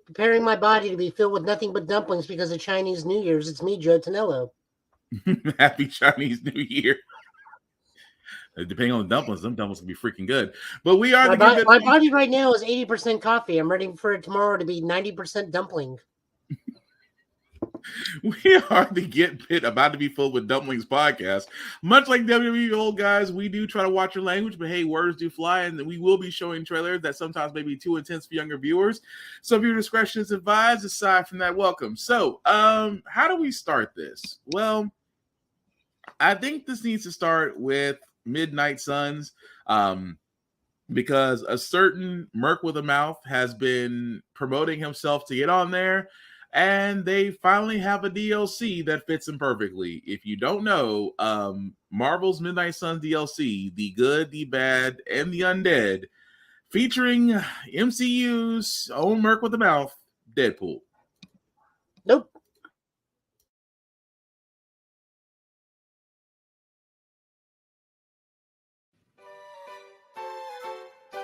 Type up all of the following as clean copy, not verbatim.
preparing my body to be filled with nothing but dumplings because of Chinese New Year's. It's me, Joe Tonello. Happy Chinese New Year. Depending on the dumplings, them dumplings can be freaking good. But we are my body right now is 80% coffee. I'm ready for it tomorrow to be 90% dumpling. We are the Get Bit About to Be Filled with Dumplings podcast. Much like WWE old guys, we do try to watch your language, but hey, words do fly, and we will be showing trailers that sometimes may be too intense for younger viewers. So viewer discretion is advised. Aside from that, welcome. So, how do we start this? Well, I think this needs to start with Midnight Suns, because a certain Merc with a Mouth has been promoting himself to get on there, and they finally have a DLC that fits him perfectly. If you don't know, Marvel's Midnight Suns DLC, The Good, the Bad, and the Undead, featuring MCU's own Merc with a Mouth, Deadpool. Nope.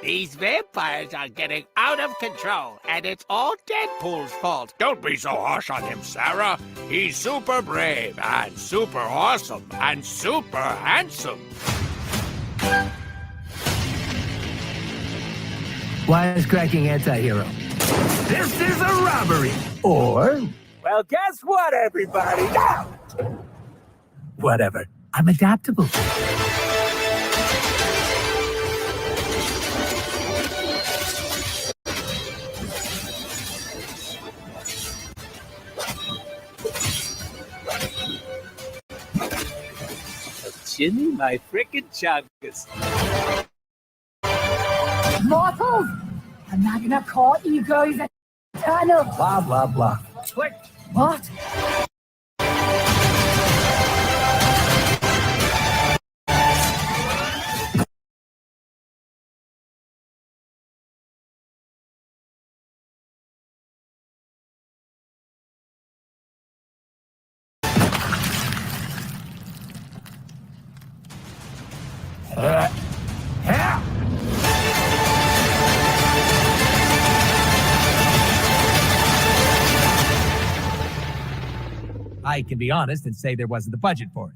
These vampires are getting out of control, and it's all Deadpool's fault. Don't be so harsh on him, Sarah. He's super brave, and super awesome, and super handsome. Wisecracking anti-hero. This is a robbery. Or... well, guess what, everybody? Whatever. I'm adaptable. Jimmy, my frickin' chungus. Mortals! I'm not gonna call you guys a tunnel. Blah, blah, blah. Click. What? I can be honest and say there wasn't the budget for it.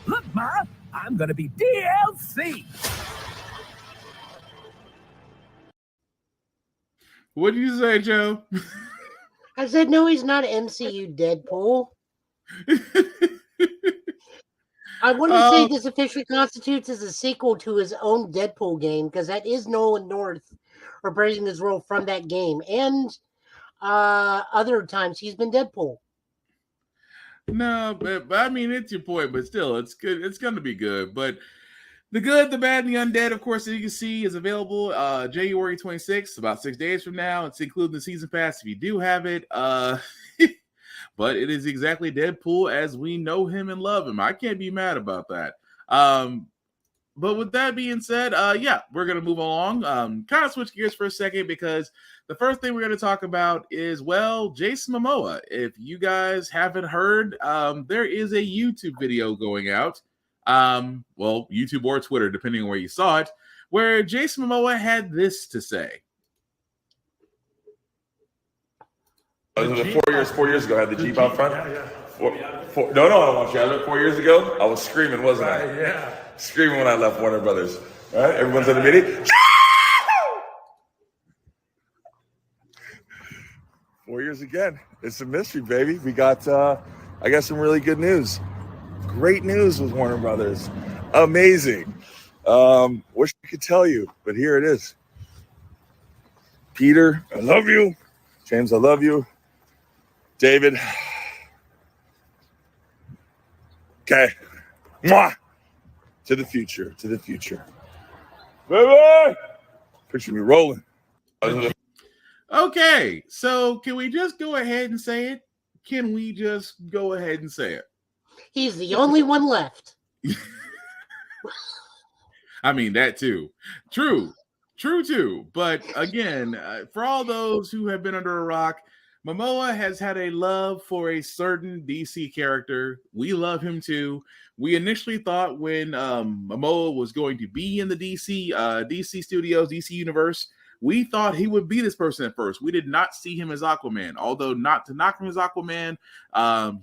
Look, Ma, I'm gonna be DLC. What did you say, Joe? I said, no, he's not MCU Deadpool. I want to say this officially constitutes as a sequel to his own Deadpool game, because that is Nolan North reprising his role from that game. And other times he's been Deadpool. No, but I mean, it's your point, but still, it's good. It's going to be good. But The Good, the Bad, and the Undead, of course, as you can see, is available January 26th, about 6 days from now. It's including the season pass if you do have it. But it is exactly Deadpool as we know him and love him. I can't be mad about that. But with that being said, yeah, we're going to move along. Kind of switch gears for a second, because the first thing we're going to talk about is, well, Jason Momoa. If you guys haven't heard, there is a YouTube video going out. Well, YouTube or Twitter, depending on where you saw it, where Jason Momoa had this to say. Was it 4 years ago? I had the Jeep out front. Yeah. No, I don't want you. I looked 4 years ago. I was screaming, wasn't I? Yeah. Screaming when I left Warner Brothers. All right, everyone's in the meeting. 4 years again. It's a mystery, baby. We got, I got some really good news. Great news with Warner Brothers. Amazing. Wish I could tell you, but here it is. Peter, I love you. James, I love you. David. Okay. Mwah. To the future. Bye-bye. Picture me rolling. Okay, so can we just go ahead and say it? He's the only one left. I mean, that too. True too. But again, for all those who have been under a rock, Momoa has had a love for a certain DC character. We love him too. We initially thought when Momoa was going to be in the DC Studios, DC Universe, we thought he would be this person at first. We did not see him as Aquaman. Although not to knock him as Aquaman,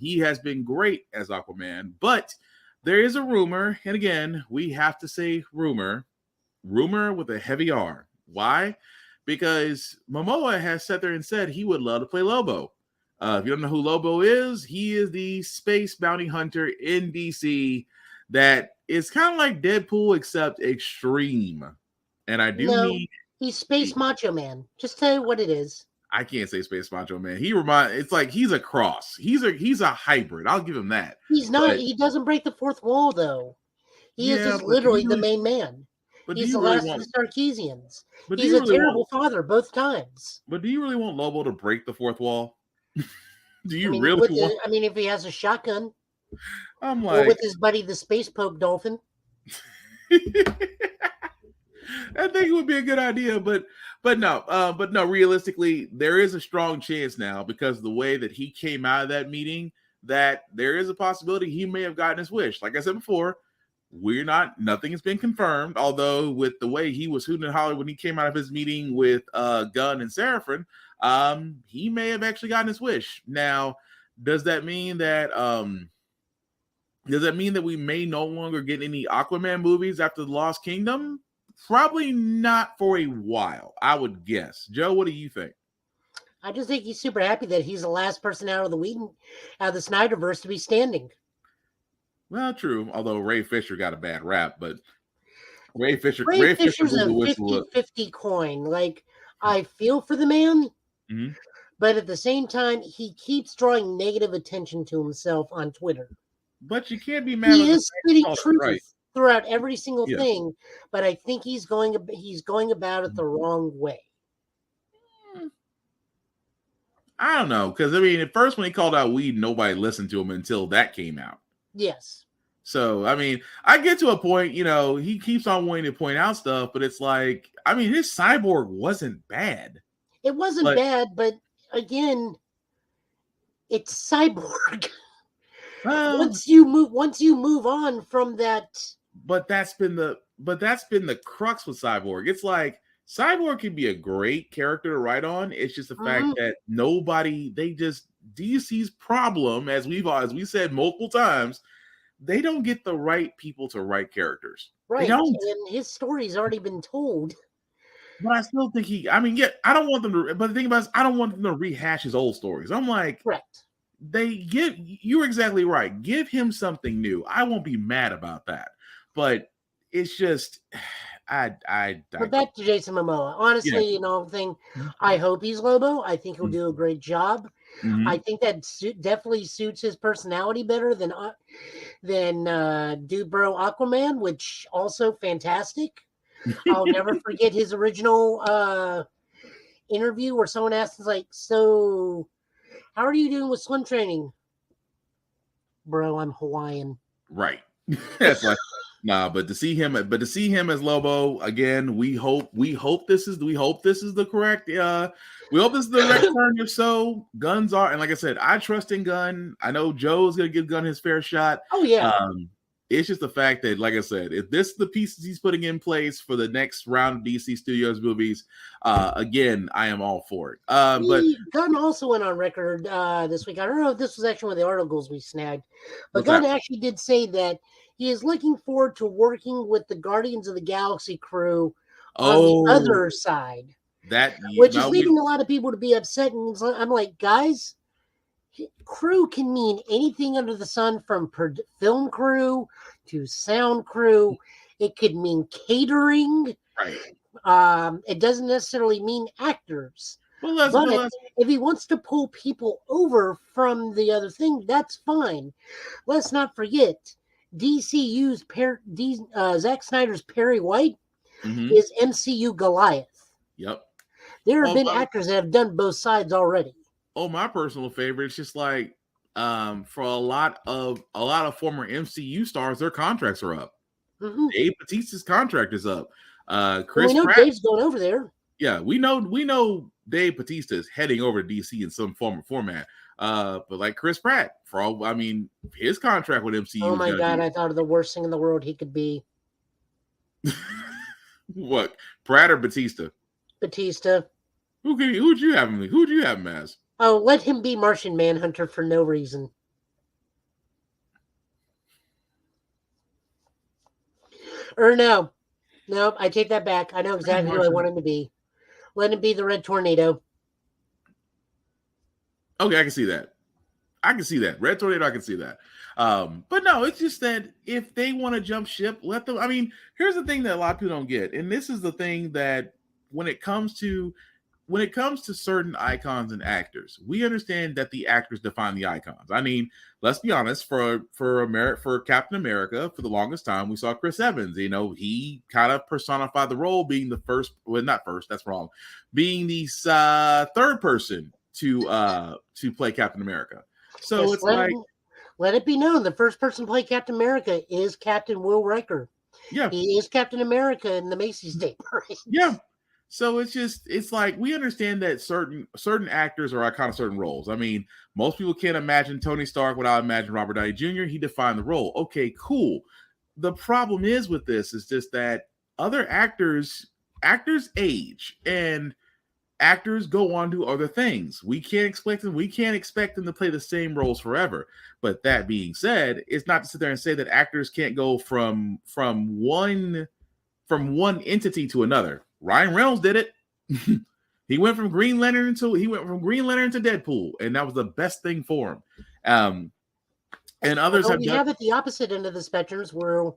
he has been great as Aquaman. But there is a rumor, and again, we have to say rumor with a heavy R. Why? Because Momoa has sat there and said he would love to play Lobo. If you don't know who Lobo is, he is the space bounty hunter in DC that is kind of like Deadpool except extreme. And I do need. He's Space Macho Man. Just tell you what it is. I can't say Space Macho Man. It's like he's a cross. He's a hybrid. I'll give him that. He's not. He doesn't break the fourth wall though. He is just literally the main man. He's the last of the Sarkeesians. He's a terrible father both times. But do you really want Lobo to break the fourth wall? Do you really want? I mean, if he has a shotgun, I'm like, or with his buddy the Space Pope Dolphin. I think it would be a good idea, but no. Realistically, there is a strong chance now because of the way that he came out of that meeting that there is a possibility he may have gotten his wish. Like I said before, nothing has been confirmed. Although with the way he was hooting and hollering when he came out of his meeting with Gunn and Seraphim, he may have actually gotten his wish. Now, does that mean that we may no longer get any Aquaman movies after the Lost Kingdom? Probably not for a while, I would guess. Joe, what do you think? I just think he's super happy that he's the last person out of the Snyderverse to be standing. Well, true. Although Ray Fisher got a bad rap, but Ray Fisher's a 50-50 coin. Like, I feel for the man, but at the same time, he keeps drawing negative attention to himself on Twitter. But you can't be mad. He is spitting truth throughout every single thing, but I think he's going about it the wrong way. I don't know, because I mean, at first when he called out weed, nobody listened to him until that came out. Yes. So I mean, I get to a point, he keeps on wanting to point out stuff, but it's like, I mean, his Cyborg wasn't bad. It wasn't bad, but again, it's Cyborg. Once you move on from that. But that's been the crux with Cyborg. It's like Cyborg can be a great character to write on. It's just the fact that DC's problem, as we said multiple times, they don't get the right people to write characters. Right. They don't. And his story's already been told. But I still think I don't want them to, but the thing about it is I don't want them to rehash his old stories. I'm like, correct. You're exactly right. Give him something new. I won't be mad about that. But it's just, But back to Jason Momoa. Honestly, I hope he's Lobo. I think he'll do a great job. I think that definitely suits his personality better than Dude Bro Aquaman, which also fantastic. I'll never forget his original interview where someone asked him, like, so how are you doing with swim training? Bro, I'm Hawaiian. Right. That's like, but to see him as Lobo again, we hope this is the correct we hope this is the right turn. If so, Guns are, and like I said, I trust in Gunn. I know Joe's gonna give Gunn his fair shot. Oh yeah. It's just the fact that, like I said, if this is the pieces he's putting in place for the next round of DC Studios movies, again, I am all for it. But Gunn also went on record this week. I don't know if this was actually one of the articles we snagged, but Gunn actually did say that he is looking forward to working with the Guardians of the Galaxy crew on the other side. Which is leading a lot of people to be upset. And I'm like, guys, crew can mean anything under the sun, from film crew to sound crew. It could mean catering. Right. It doesn't necessarily mean actors. But if he wants to pull people over from the other thing, that's fine. Let's not forget, DC used Zack Snyder's Perry White is MCU Goliath. Yep. There have been actors that have done both sides already. Oh, my personal favorite. It's just like for a lot of former MCU stars, their contracts are up. Dave Bautista's contract is up. Chris Pratt, Dave's going over there. Yeah, we know Dave Bautista is heading over to DC in some form or format. But like Chris Pratt, for all I mean, his contract with MCU. Oh my God, I thought of the worst thing in the world he could be. What, Pratt or Batista? Batista. Who'd you have him as? Oh, let him be Martian Manhunter for no reason. Or no. Nope, I take that back. I know exactly who I want him to be. Let him be the Red Tornado. Okay, I can see that. Red Tornado, I can see that. But no, it's just that if they want to jump ship, let them. I mean, here's the thing that a lot of people don't get, and this is the thing that when it comes to certain icons and actors, we understand that the actors define the icons. I mean, let's be honest, for Captain America, for the longest time, we saw Chris Evans. You know, he kind of personified the role, being the first, well, not first, that's wrong, being the third person to play Captain America. So yes, it's let it be known, the first person to play Captain America is Captain Will Riker. Yeah, he is Captain America in the Macy's Day Parade. Yeah. So it's like we understand that certain actors are iconic certain roles. I mean, most people can't imagine Tony Stark without imagining Robert Downey Jr. He defined the role. Okay, cool. The problem is with this is just that other actors age and actors go on to other things. We can't expect them to play the same roles forever. But that being said, it's not to sit there and say that actors can't go from one entity to another. Ryan Reynolds did it. He went from Green Lantern to Deadpool, and that was the best thing for him. And others have at the opposite end of the spectrums where,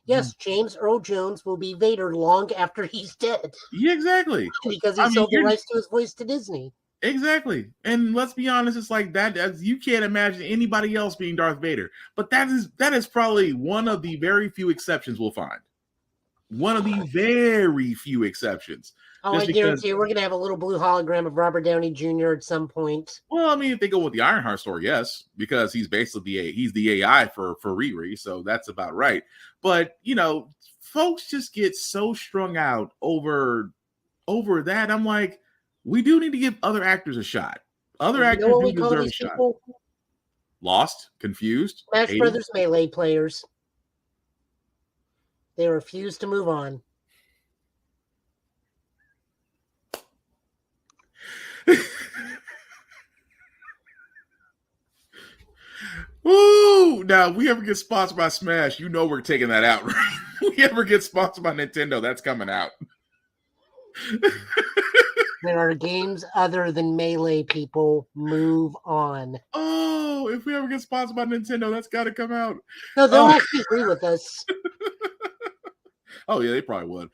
yes, James Earl Jones will be Vader long after he's dead. Yeah, exactly. Because he sold the rights to his voice to Disney. Exactly. And let's be honest, it's like that. You can't imagine anybody else being Darth Vader. But that is probably one of the very few exceptions we'll find. One of the very few exceptions. Oh, I guarantee you, we're going to have a little blue hologram of Robert Downey Jr. at some point. Well, I mean, if they go with the Ironheart story, yes, because he's basically he's the AI for Riri, so that's about right. But you know, folks just get so strung out over that. I'm like, we do need to give other actors a shot. Other actors do deserve a shot. Lost, confused, Smash Brothers Melee players. They refuse to move on. Ooh, now we ever get sponsored by Smash, you know we're taking that out, right? We ever get sponsored by Nintendo, that's coming out. There are games other than Melee, people. Move on. Oh, if we ever get sponsored by Nintendo, that's got to come out. No, they'll actually agree with us. Oh, yeah, they probably would.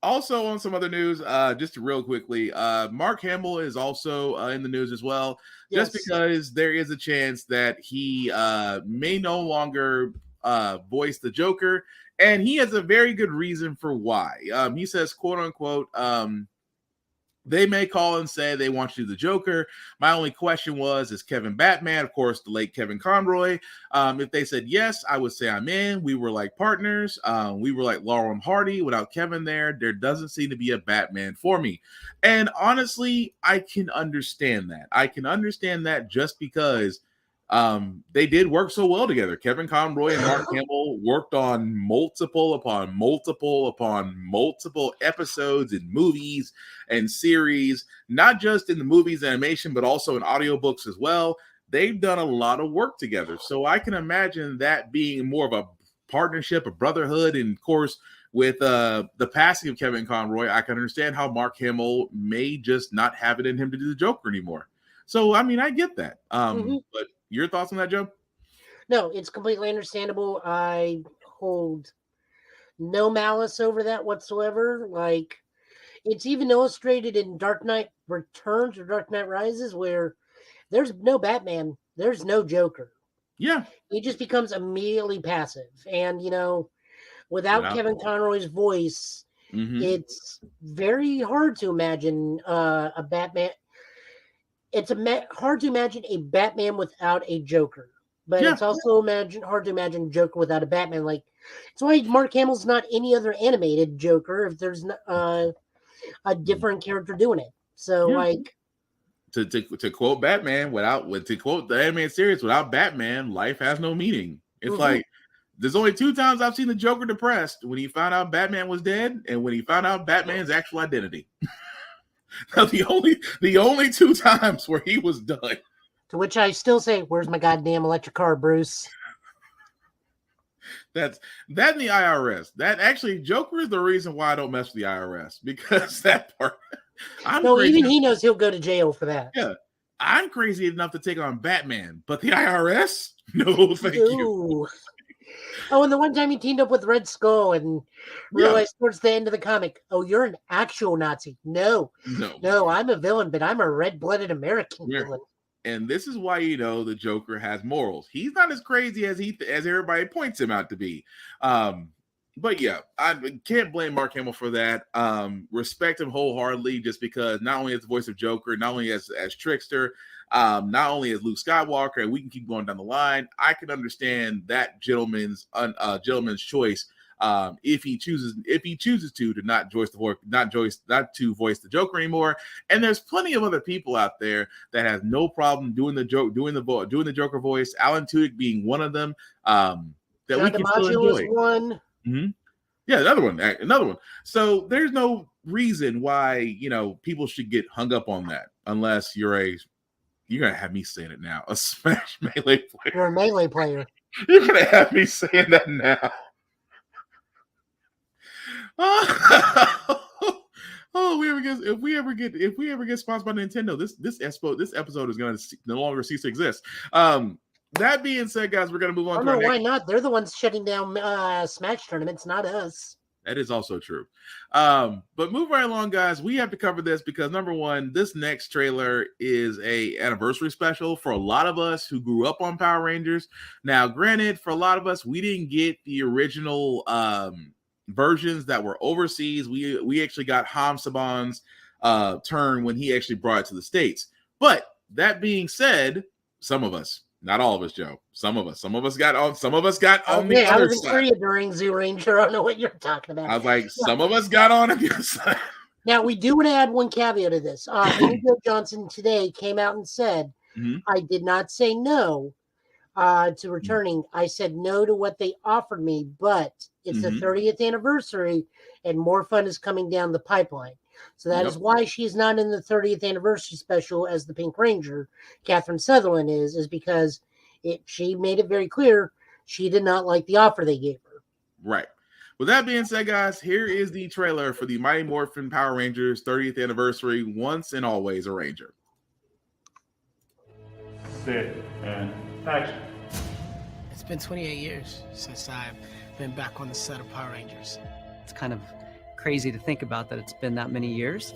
Also, on some other news, just real quickly, Mark Hamill is also in the news as well, just because there is a chance that he may no longer voice the Joker, and he has a very good reason for why. He says, quote unquote, they may call and say they want you to do the Joker. My only question is Kevin Batman? Of course, the late Kevin Conroy. If they said yes, I would say I'm in. We were like partners. We were like Laurel and Hardy. Without Kevin there doesn't seem to be a Batman for me. And honestly, I can understand that. I can understand that just because they did work so well together. Kevin Conroy and Mark Hamill worked on multiple episodes and movies and series, not just in the movies and animation, but also in audiobooks as well. They've done a lot of work together. So I can imagine that being more of a partnership, a brotherhood. And of course, with the passing of Kevin Conroy, I can understand how Mark Hamill may just not have it in him to do the Joker anymore. So, I mean, I get that. But your thoughts on that, Joe? No, it's completely understandable. I hold no malice over that whatsoever. Like, it's even illustrated in Dark Knight Returns or Dark Knight Rises, where there's no Batman, there's no Joker. Yeah. He just becomes immediately passive. And, you know, without Kevin Conroy's voice, it's very hard to imagine a Batman. It's hard to imagine a Batman without a Joker, but it's also hard to imagine Joker without a Batman. Like, it's why Mark Hamill's not any other animated Joker if there's a different character doing it. So Yeah. like to quote Batman, to quote the animated series, without Batman, life has no meaning. It's Mhm. like there's only 2 times I've seen the Joker depressed: when he found out Batman was dead, and when he found out Batman's actual identity. the only 2 times where he was done. to which I still say, "Where's my goddamn electric car, Bruce?" That and the IRS. That actually, Joker is the reason why I don't mess with the IRS, because that part. No, even he knows he'll go to jail for that. Yeah, I'm crazy enough to take on Batman, but the IRS, no, thank you. Ooh. Oh, and the one time he teamed up with Red Skull and realized towards the end of the comic, oh, you're an actual Nazi. No, I'm a villain, but I'm a red-blooded American villain. And this is why the Joker has morals. He's not as crazy as everybody points him out to be. But yeah, I can't blame Mark Hamill for that. Respect him wholeheartedly, just because not only as the voice of Joker, not only as Trickster, not only as Luke Skywalker, and we can keep going down the line. I can understand that gentleman's choice if he chooses to not voice the Joker anymore. And there's plenty of other people out there that has no problem doing the Joker voice. Alan Tudyk being one of them. That John we can still DiMaggio enjoy. is one. Mm-hmm. Yeah, another one. So there's no reason why people should get hung up on that, unless you're gonna have me saying it now, a Smash Melee player. You're a Melee player. You're gonna have me saying that now. If we ever get sponsored by Nintendo, this episode is gonna no longer cease to exist. That being said, guys, we're gonna move on. Why not? They're the ones shutting down Smash tournaments, not us. That is also true. But move right along, guys. We have to cover this because, number one, this next trailer is a anniversary special for a lot of us who grew up on Power Rangers. Now, granted, for a lot of us, we didn't get the original versions that were overseas. We actually got Ham Saban's turn when he actually brought it to the States. But that being said, some of us, not all of us, Joe. Some of us got on the other side. I was in Korea during Zoo Ranger. I don't know what you're talking about. I was like, some of us got on the other side. Now, we do want to add one caveat to this. Joe Johnson today came out and said, I did not say no to returning. I said no to what they offered me, but it's the 30th anniversary and more fun is coming down the pipeline. So that is why she's not in the 30th anniversary special as the Pink Ranger. Catherine Sutherland is because she made it very clear she did not like the offer they gave her. Right. With that being said, guys, here is the trailer for the Mighty Morphin Power Rangers 30th anniversary, Once and Always a Ranger. Sit and action. It's been 28 years since I've been back on the set of Power Rangers. It's kind of crazy to think about that it's been that many years.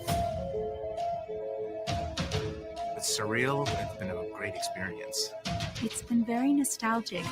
It's surreal, but it's been a great experience. It's been very nostalgic.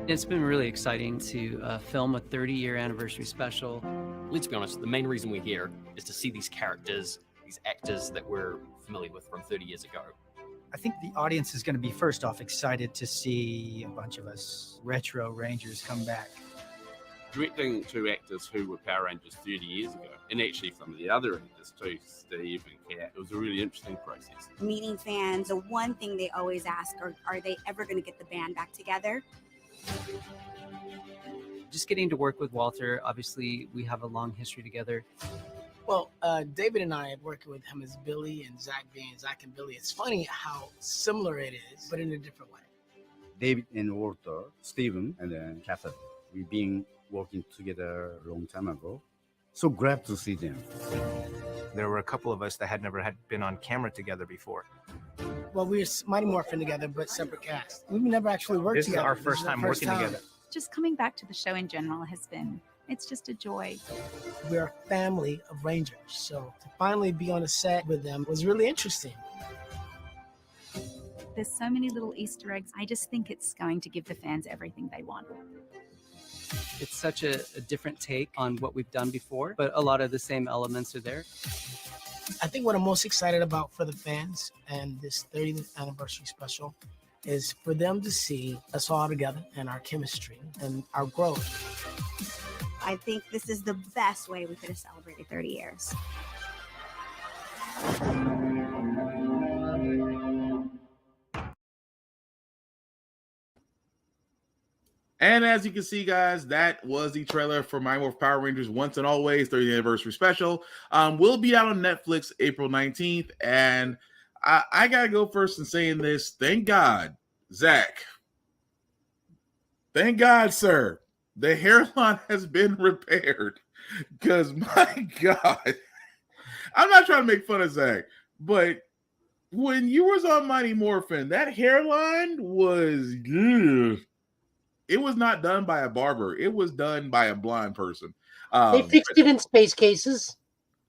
It's been really exciting to film a 30-year anniversary special. Let's be honest, the main reason we're here is to see these characters, these actors that we're familiar with from 30 years ago. I think the audience is going to be, first off, excited to see a bunch of us retro Rangers come back. Directing 2 actors who were Power Rangers 30 years ago, and actually from the other actors too, Steve and Kat, it was a really interesting process. Meeting fans, the one thing they always ask are they ever going to get the band back together? Just getting to work with Walter, obviously we have a long history together. Well, David and I had worked with him as Billy and Zach being Zach and Billy. It's funny how similar it is, but in a different way. David and Walter, Steven, and then Catherine. We've been working together a long time ago. So glad to see them. There were a couple of us that had never been on camera together before. Well, we were Mighty Morphin together, but separate cast. We've never actually worked together. This is our first time working together. Just coming back to the show in general it's just a joy. We're a family of Rangers, so to finally be on a set with them was really interesting. There's so many little Easter eggs. I just think it's going to give the fans everything they want. It's such a different take on what we've done before, but a lot of the same elements are there. I think what I'm most excited about for the fans and this 30th anniversary special is for them to see us all together and our chemistry and our growth. I think this is the best way we could have celebrated 30 years. And as you can see, guys, that was the trailer for Mighty Morphin Power Rangers Once and Always 30th Anniversary Special. Will be out on Netflix April 19th. And I got to go first in saying this. Thank God, Zach. Thank God, sir. The hairline has been repaired. Because, my God, I'm not trying to make fun of Zach, but when you was on Mighty Morphin, that hairline was good. It was not done by a barber. It was done by a blind person. They fixed it in Space Cases.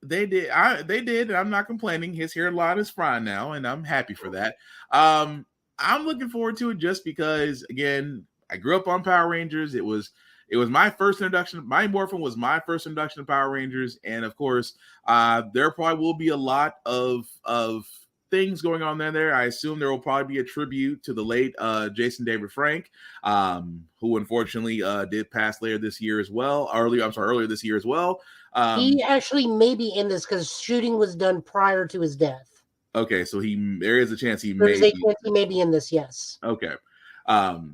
They did. They did. And I'm not complaining. His hairline is fine now, and I'm happy for that. I'm looking forward to it just because, again, I grew up on Power Rangers. It was my first introduction. Mighty Morphin was my first introduction to Power Rangers, and of course, there probably will be a lot of things going on there. I assume there will probably be a tribute to the late Jason David Frank, who unfortunately did pass earlier this year as well. He actually may be in this because shooting was done prior to his death. Okay, so there is a chance he may be in this. Yes. Okay.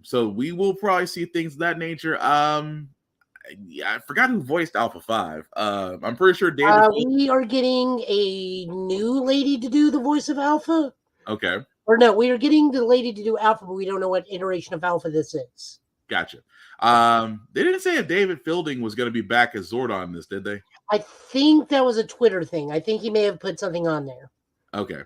So we will probably see things of that nature. I forgot who voiced Alpha 5. I'm pretty sure David. We are getting a new lady to do the voice of Alpha. Okay. Or no, we are getting the lady to do Alpha, but we don't know what iteration of Alpha this is. Gotcha. They didn't say if David Fielding was going to be back as Zordon in this, did they? I think that was a Twitter thing. I think he may have put something on there. Okay.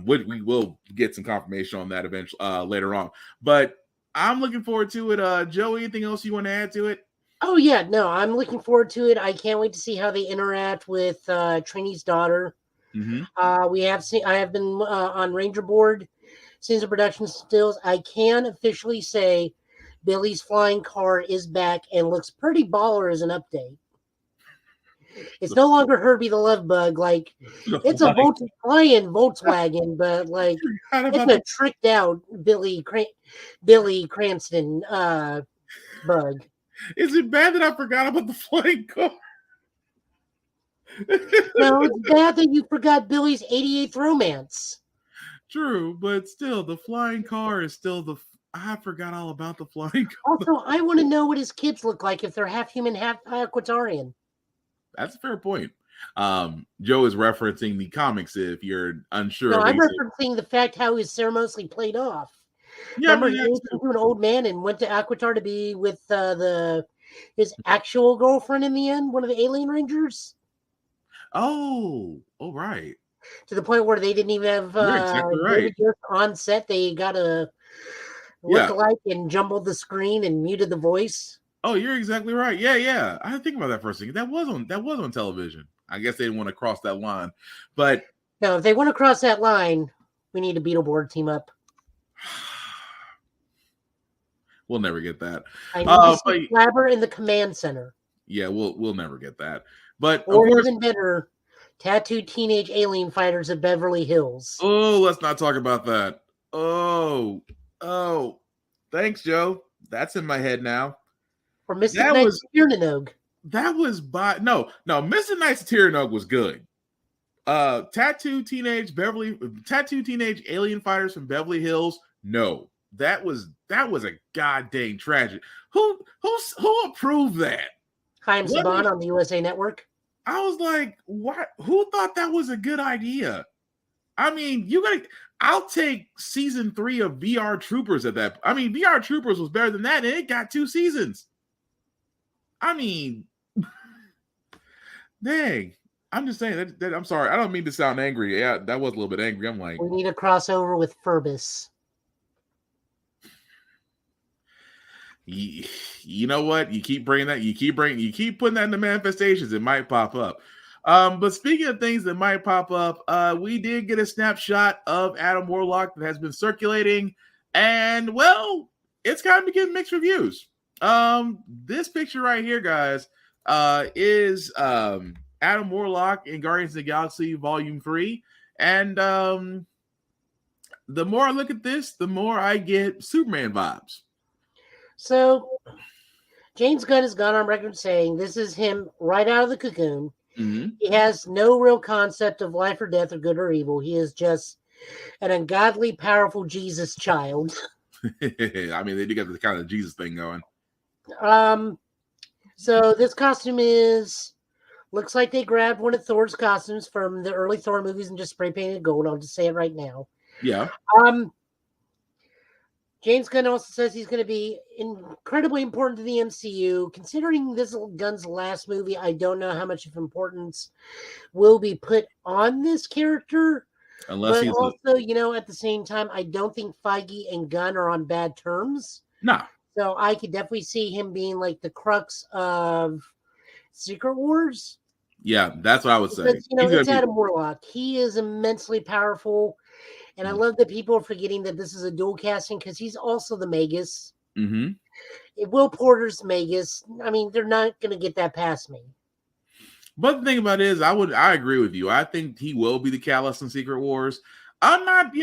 We will get some confirmation on that eventually later on. But I'm looking forward to it. Joe, anything else you want to add to it? Oh yeah, no, I'm looking forward to it. I can't wait to see how they interact with Trini's daughter. Mm-hmm. I have been on Ranger Board, seen some production stills. I can officially say Billy's flying car is back and looks pretty baller as an update. It's no longer Herbie the Love Bug. Like, it's a flying Volkswagen, but like it's a tricked out Billy Cranston bug. Is it bad that I forgot about the flying car? No, it's bad that you forgot Billy's 88th romance. True, but still, the flying car is still I forgot all about the flying car. Also, I want to know what his kids look like if they're half human, half Aquatarian. That's a fair point. Joe is referencing the comics if you're unsure. No, I'm referencing the fact how he was ceremoniously played off. Yeah, remember, he was an old man and went to Aquitar to be with his actual girlfriend in the end, one of the alien rangers. Oh, right. To the point where they didn't even have exactly right. on set. They got a look-alike and jumbled the screen and muted the voice. Oh, you're exactly right. Yeah. I didn't think about that for a second. That was on television. I guess they didn't want to cross that line. But no, if they want to cross that line, we need a Beetleborg team up. We'll never get that. I need to see Flabber in the command center. Yeah, we'll never get that. But or even better, tattooed teenage alien fighters at Beverly Hills. Oh, let's not talk about that. Oh, thanks, Joe. That's in my head now. Or Mystic Knights of Tirnanog. That was no. Mystic Knights of Tirnanog was good. Tattooed teenage alien fighters from Beverly Hills. No, that was a goddamn tragedy. Who approved that? Chaim Saban on the USA Network. I was like, what? Who thought that was a good idea? I mean, I'll take season 3 of VR Troopers at that. I mean, VR Troopers was better than that, and it got 2 seasons. I mean, dang. I'm just saying that I'm sorry. I don't mean to sound angry. Yeah, that was a little bit angry. I'm like, we need a crossover with Furbus. You know what? You keep putting that in the manifestations, it might pop up. But speaking of things that might pop up, we did get a snapshot of Adam Warlock that has been circulating, and well, it's kind of getting mixed reviews. This picture right here, guys, is Adam Warlock in Guardians of the Galaxy Volume 3. And the more I look at this, the more I get Superman vibes. So James Gunn has gone on record saying this is him right out of the cocoon. Mm-hmm. He has no real concept of life or death or good or evil. He is just an ungodly, powerful Jesus child. I mean, they do got the kind of Jesus thing going. So this costume looks like they grabbed one of Thor's costumes from the early Thor movies and just spray painted gold. I'll just say it right now. Yeah. James Gunn also says he's going to be incredibly important to the MCU. Considering this Gunn's last movie, I don't know how much of importance will be put on this character. Unless he's also, at the same time, I don't think Feige and Gunn are on bad terms. No. So I could definitely see him being like the crux of Secret Wars. Yeah, that's what I would say. Because, it's Adam Warlock. He is immensely powerful. And I love that people are forgetting that this is a dual casting because he's also the Magus. Mm-hmm. Will Porter's Magus. I mean, they're not going to get that past me. But the thing about it is, I agree with you. I think he will be the Callus in Secret Wars. I'm not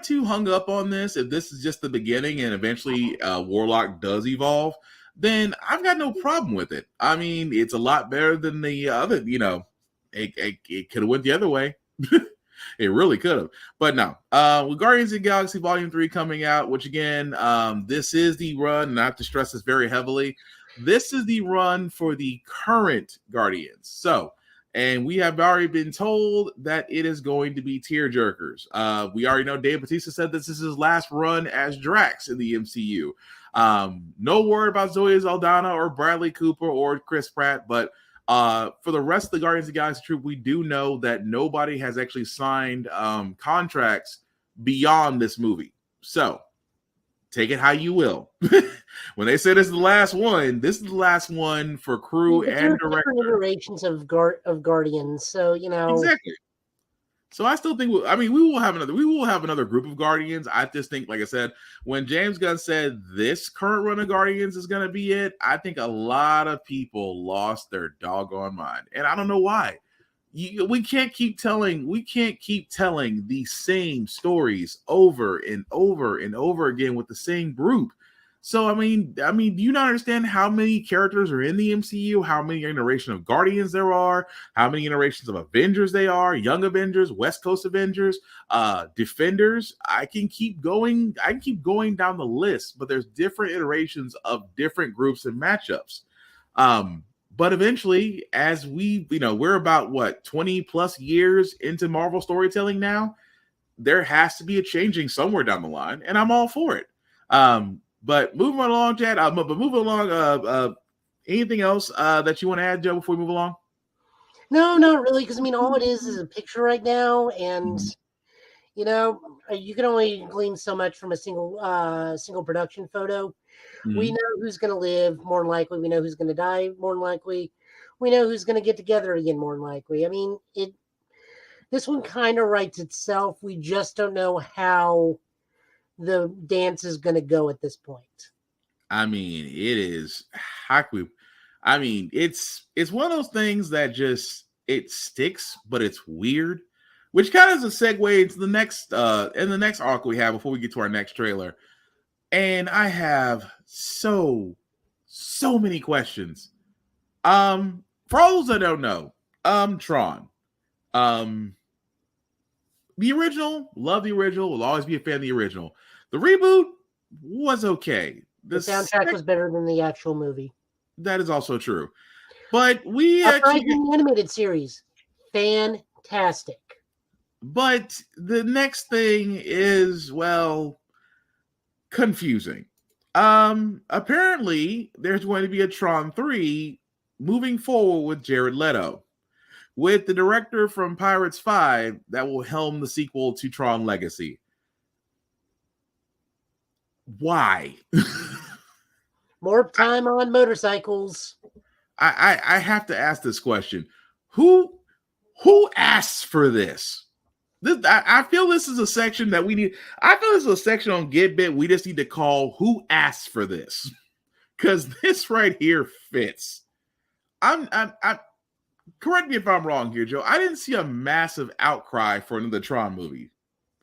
too hung up on this. If this is just the beginning and eventually Warlock does evolve, then I've got no problem with it. I mean, it's a lot better than the other. It could have went the other way. It really could have, but no. With Guardians of the Galaxy Volume 3 coming out, which again, this is the run, and I have to stress this very heavily. This is the run for the current Guardians. So, and we have already been told that it is going to be tearjerkers. We already know Dave Bautista said this is his last run as Drax in the MCU. No word about Zoe Saldana or Bradley Cooper or Chris Pratt, but for the rest of the Guardians of the Galaxy troop, we do know that nobody has actually signed contracts beyond this movie. So take it how you will. When they say this is the last one, this is the last one for crew and director. Different iterations of Guardians, so exactly. So I still think, we will have another group of Guardians. I just think, like I said, when James Gunn said this current run of Guardians is going to be it, I think a lot of people lost their doggone mind. And I don't know why. We can't keep telling the same stories over and over and over again with the same group. So, I mean, do you not understand how many characters are in the MCU, how many iterations of Guardians there are, how many iterations of Avengers they are, Young Avengers, West Coast Avengers, Defenders? I can keep going down the list, but there's different iterations of different groups and matchups. But eventually, as we're about 20 plus years into Marvel storytelling now, there has to be a changing somewhere down the line, and I'm all for it. But moving along, Chad. Anything else that you want to add, Joe, before we move along? No, not really, because all it is a picture right now, and you can only glean so much from a single production photo. Mm-hmm. We know who's going to live, more than likely. We know who's going to die, more than likely. We know who's going to get together again, more than likely. I mean, this one kind of writes itself. We just don't know how the dance is going to go at this point. I mean, it is. It's one of those things that just it sticks, but it's weird. Which kind of is a segue into the next arc we have before we get to our next trailer. And I have so many questions. For all those that don't know, Tron. The original, love the original, will always be a fan of the original. The reboot was okay. The soundtrack was better than the actual movie. That is also true. But the animated series, fantastic. But the next thing is, confusing. Apparently, there's going to be a Tron 3 moving forward with Jared Leto, with the director from Pirates 5 that will helm the sequel to Tron Legacy. Why? More time on motorcycles. I have to ask this question. Who asks for this? I feel this is a section that we need. I feel this is a section on GetBit we just need to call "Who asked for this?" Because this right here fits. I'm correct me if I'm wrong here, Joe. I didn't see a massive outcry for another Tron movie,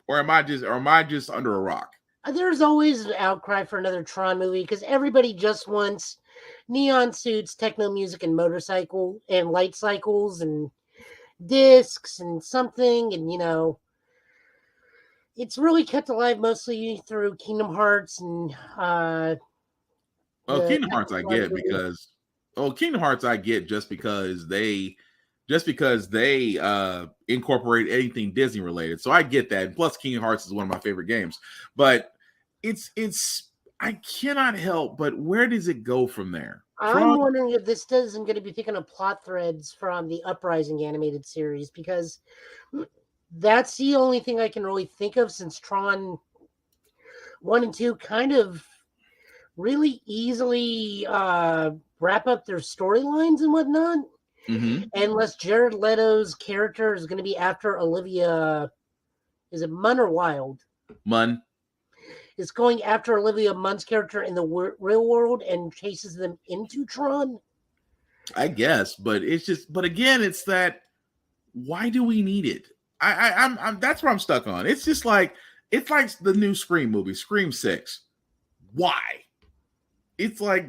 or am I just under a rock? There's always an outcry for another Tron movie because everybody just wants neon suits, techno music, and motorcycle and light cycles and discs and something, and it's really kept alive mostly through Kingdom Hearts and Kingdom Hearts I get because Kingdom Hearts I get just because they incorporate anything Disney related. So I get that. And plus Kingdom Hearts is one of my favorite games. But it's I cannot help but where does it go from there? I'm wondering if this isn't going to be picking up plot threads from the Uprising animated series, because that's the only thing I can really think of, since Tron 1 and 2 kind of really easily wrap up their storylines and whatnot. Mm-hmm. Unless Jared Leto's character is going to be after Olivia, is it Munn or Wilde? Munn. Is going after Olivia Munn's character in the real world and chases them into Tron? I guess, but again, it's that, why do we need it? I'm that's where I'm stuck on. It's just like, it's like the new Scream movie, Scream 6. Why? It's like,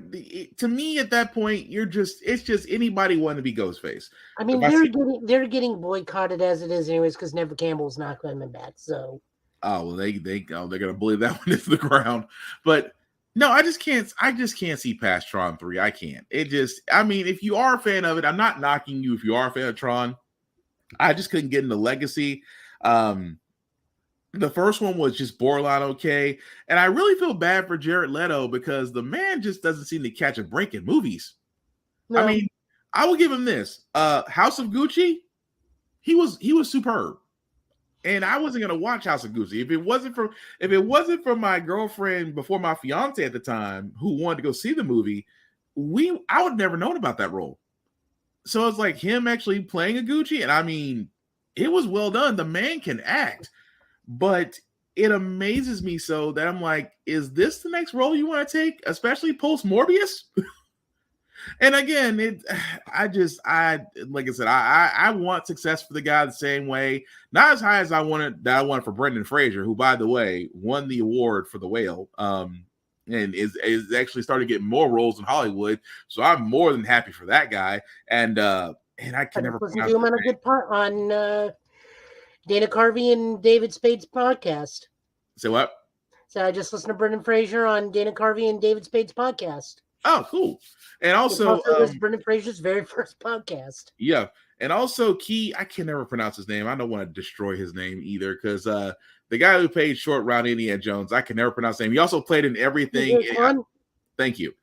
to me at that point, it's just anybody wanting to be Ghostface. I mean, they're getting boycotted as it is anyways, because Never Campbell's not coming back. So, oh well, they're gonna bully that one into the ground. But no, I just can't see past Tron 3. I can't. I mean, if you are a fan of it, I'm not knocking you if you are a fan of Tron. I just couldn't get into Legacy. The first one was just borderline okay. And I really feel bad for Jared Leto because the man just doesn't seem to catch a break in movies. No. I mean, I will give him this. House of Gucci, he was superb. And I wasn't gonna watch House of Gucci if it wasn't for my girlfriend before my fiance at the time who wanted to go see the movie. I would have never known about that role. So it's like him actually playing a Gucci, and I mean, it was well done. The man can act, but it amazes me so that I'm like, is this the next role you want to take, especially post Morbius? And again, like I said, I want success for the guy the same way, not as high as I wanted for Brendan Fraser, who, by the way, won the award for The Whale, and is actually starting to get more roles in Hollywood. So I'm more than happy for that guy. And I can never listen to him on a good part on Dana Carvey and David Spade's podcast. Say what? So I just listened to Brendan Fraser on Dana Carvey and David Spade's podcast. Oh, cool. And also it was Brendan Fraser's very first podcast. Yeah. And also I can never pronounce his name. I don't want to destroy his name either, because the guy who played Short Round Indiana Jones, I can never pronounce his name. He also played in everything. Thank you.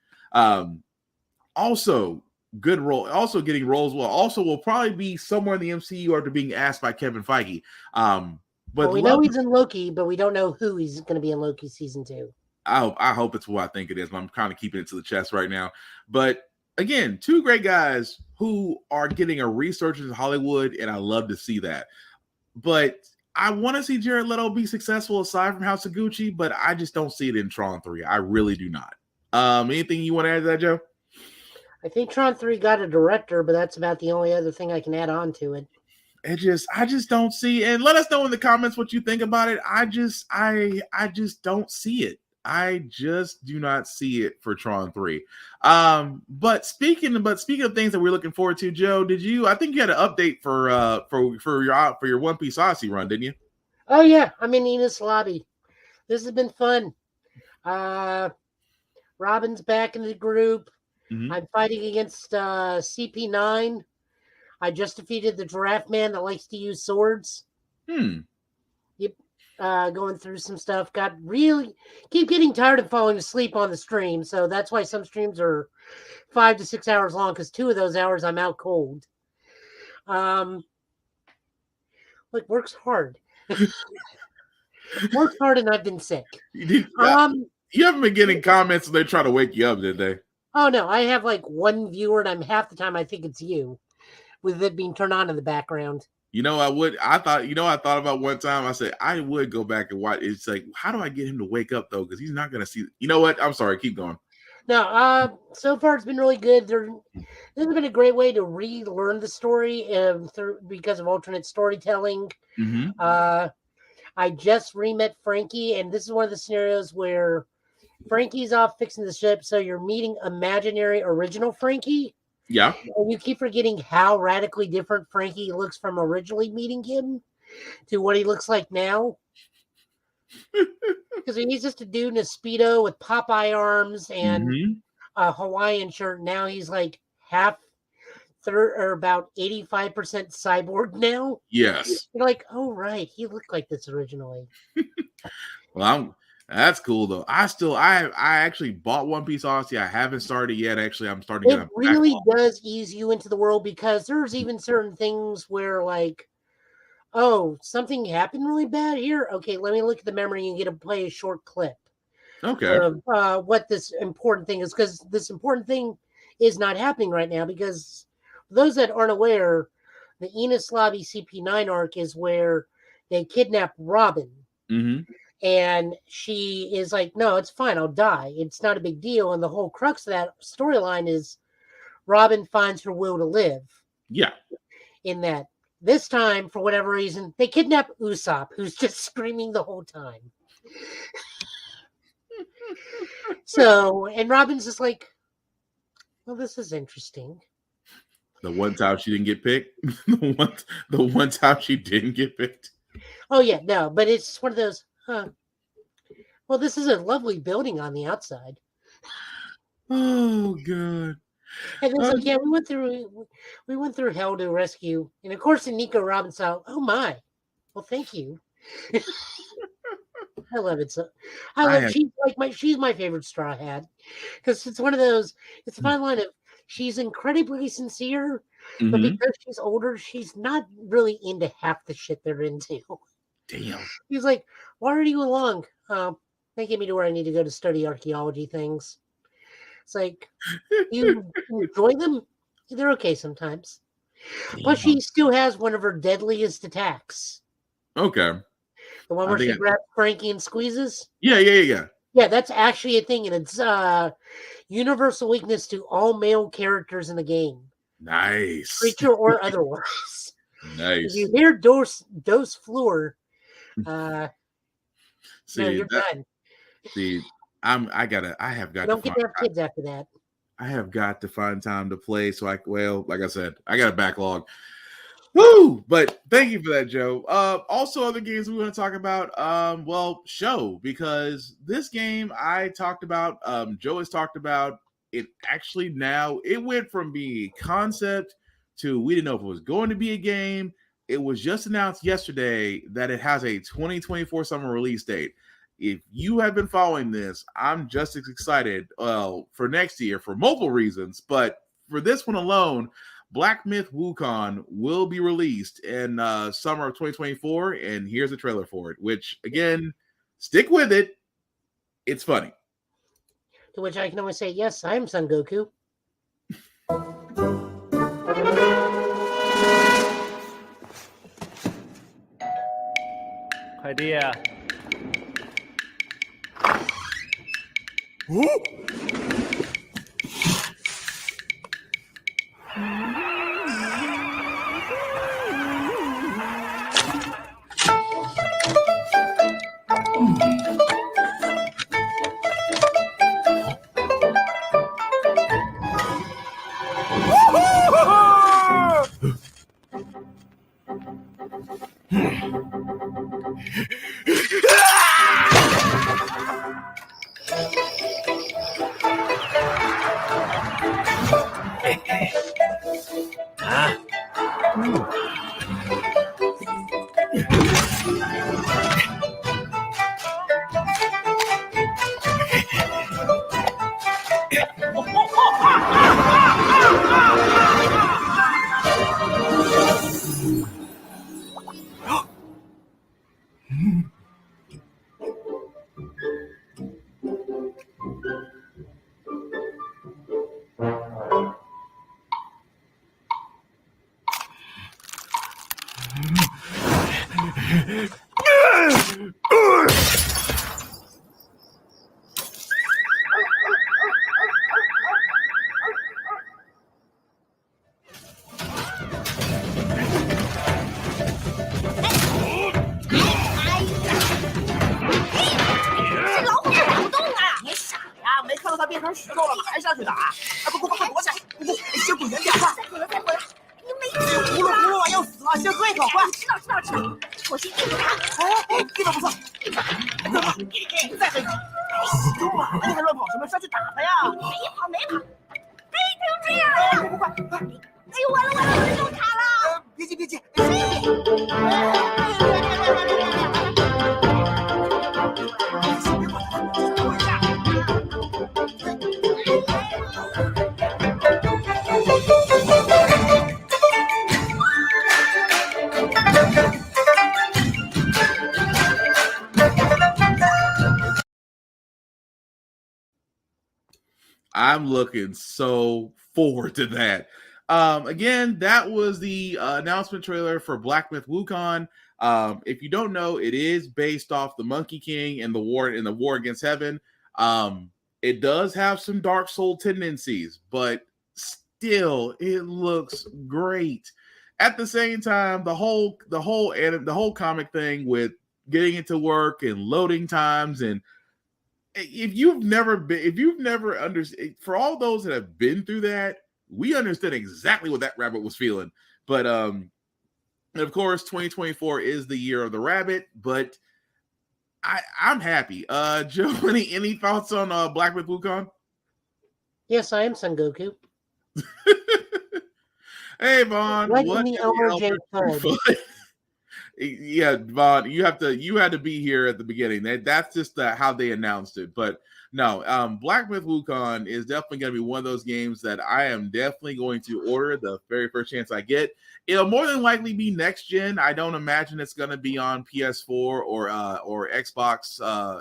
Also good role. Also getting roles well. Also will probably be somewhere in the MCU after being asked by Kevin Feige. But we know he's in Loki, but we don't know who he's going to be in Loki season 2. I hope it's who I think it is. I'm kind of keeping it to the chest right now. But again, two great guys who are getting a resurgence in Hollywood, and I love to see that. But I want to see Jared Leto be successful aside from House of Gucci, but I just don't see it in Tron 3. I really do not. Anything you want to add to that, Joe? I think Tron 3 got a director, but that's about the only other thing I can add on to it. I just don't see, and let us know in the comments what you think about it. I just don't see it. I just do not see it for Tron 3. But speaking of things that we're looking forward to, Joe, I think you had an update for your One Piece Odyssey run, didn't you? Oh yeah, I'm in Enos Lobby. This has been fun. Robin's back in the group. Mm-hmm. I'm fighting against CP9. I just defeated the giraffe man that likes to use swords. Yep. Going through some stuff. Keep getting tired of falling asleep on the stream. So that's why some streams are 5 to 6 hours long, because 2 of those hours I'm out cold. Works hard. Works hard, and I've been sick. You haven't been getting comments and they try to wake you up, did they? Oh no, I have one viewer, and half the time I think it's you, with it being turned on in the background. I thought about one time. I said I would go back and watch. It's like, how do I get him to wake up though? Because he's not going to see. You know what? I'm sorry. Keep going. No. So far it's been really good. This has been a great way to relearn the story because of alternate storytelling. Mm-hmm. I just re-met Frankie, and this is one of the scenarios where Frankie's off fixing the ship, so you're meeting imaginary original Frankie. Yeah. And you keep forgetting how radically different Frankie looks from originally meeting him to what he looks like now. Because he's just a dude in a Speedo with Popeye arms and a Hawaiian shirt. Now he's like about 85% cyborg now. Yes. You're like, oh, right. He looked like this originally. Well, that's cool though. I actually bought One Piece Odyssey. I haven't started yet. Actually, I'm starting to get It really does ease you into the world because there's even certain things where like, oh, something happened really bad here. Okay, let me look at the memory and get to play a short clip. Okay. Of what this important thing is, because this important thing is not happening right now. Because for those that aren't aware, the Enos Lobby CP9 arc is where they kidnap Robin. Mm-hmm. And she is like, no, it's fine. I'll die. It's not a big deal. And the whole crux of that storyline is Robin finds her will to live. Yeah. In that. This time, for whatever reason, they kidnap Usopp, who's just screaming the whole time. So, and Robin's just like, well, this is interesting. The one time she didn't get picked. the one time she didn't get picked. Oh, yeah, no, but it's one of those, well, this is a lovely building on the outside. Oh, God. And it's like, yeah, we went through hell to rescue. And of course, in Nico Robin style, oh my. Well, thank you. I love it. So she's my favorite Straw Hat. Because it's one of those, it's a fine line of she's incredibly sincere, but because she's older, she's not really into half the shit they're into. Damn. He's like, why are you along? They get me to where I need to go to study archaeology things. It's like, you enjoy them? They're okay sometimes. But she still has one of her deadliest attacks. Okay. The one where she grabs Frankie and squeezes? Yeah. Yeah, that's actually a thing, and it's universal weakness to all male characters in the game. Nice. Creature or otherwise. Nice. If you hear Dos Fleur, see, no, you're done. See, I have got You don't get to have kids after that. I have got to find time to play. So like I said, I got a backlog. Woo! But thank you for that, Joe. Also, other games we want to talk about. Show, because this game I talked about, Joe has talked about it. Actually, now it went from being a concept to we didn't know if it was going to be a game. It was just announced yesterday that it has a 2024 summer release date. If you have been following this, I'm just as excited for next year for multiple reasons. But for this one alone, Black Myth Wukong will be released in summer of 2024. And here's a trailer for it, which, again, stick with it. It's funny. To which I can only say, yes, I am Son Goku. Idea. 我心这么大，哎，地方不错，怎么？再回去！哎，中马了，你还乱跑什么？上去打他呀！没跑，别成这样了！快！哎呦，完了，我中卡了！别急，I'm looking so forward to that. Again, that was the announcement trailer for Black Myth Wukong. If you don't know, it is based off the Monkey King and the war against heaven. It does have some Dark Soul tendencies, but still, it looks great. At the same time, the whole comic thing with getting it to work and loading times, and if you've never understood, for all those that have been through that, we understood exactly what that rabbit was feeling. But of course, 2024 is the year of the rabbit, but I'm happy. Joe, any thoughts on Black Myth Wukong? Yes, I am Son Goku. Hey, Vaughn. Like what the Elmer J. Fudd. Yeah, Vaughn, you had to be here at the beginning. That's just how they announced it. But no, Black Myth Wukong is definitely going to be one of those games that I am definitely going to order the very first chance I get. It'll more than likely be next gen. I don't imagine it's going to be on PS4 or Xbox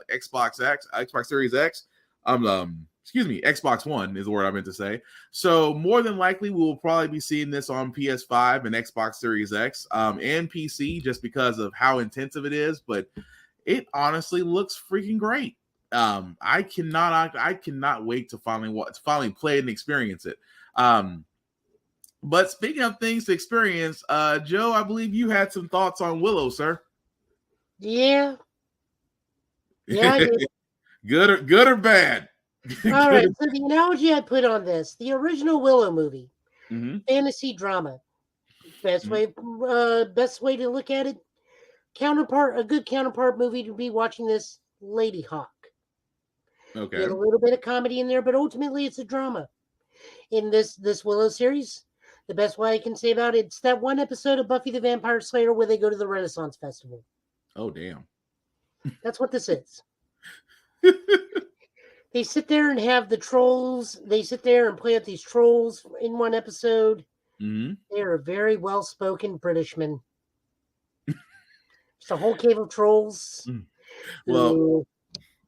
Xbox Series X. Xbox One is the word I meant to say. So more than likely, we will probably be seeing this on PS5 and Xbox Series X and PC, just because of how intensive it is. But it honestly looks freaking great. I cannot wait to finally play and experience it. But speaking of things to experience, Joe, I believe you had some thoughts on Willow, sir. Yeah. Yeah, I did. Good or bad? All right, so the analogy I put on this, the original Willow movie, fantasy drama, best way to look at it, a good counterpart movie to be watching this, Lady Hawk. Okay. Get a little bit of comedy in there, but ultimately it's a drama. In this Willow series, the best way I can say about it, it's that one episode of Buffy the Vampire Slayer where they go to the Renaissance Festival. Oh, damn. That's what this is. They sit there and have the trolls. They sit there and play with these trolls in one episode. Mm-hmm. They are very well-spoken Britishmen. It's a whole cave of trolls. Well,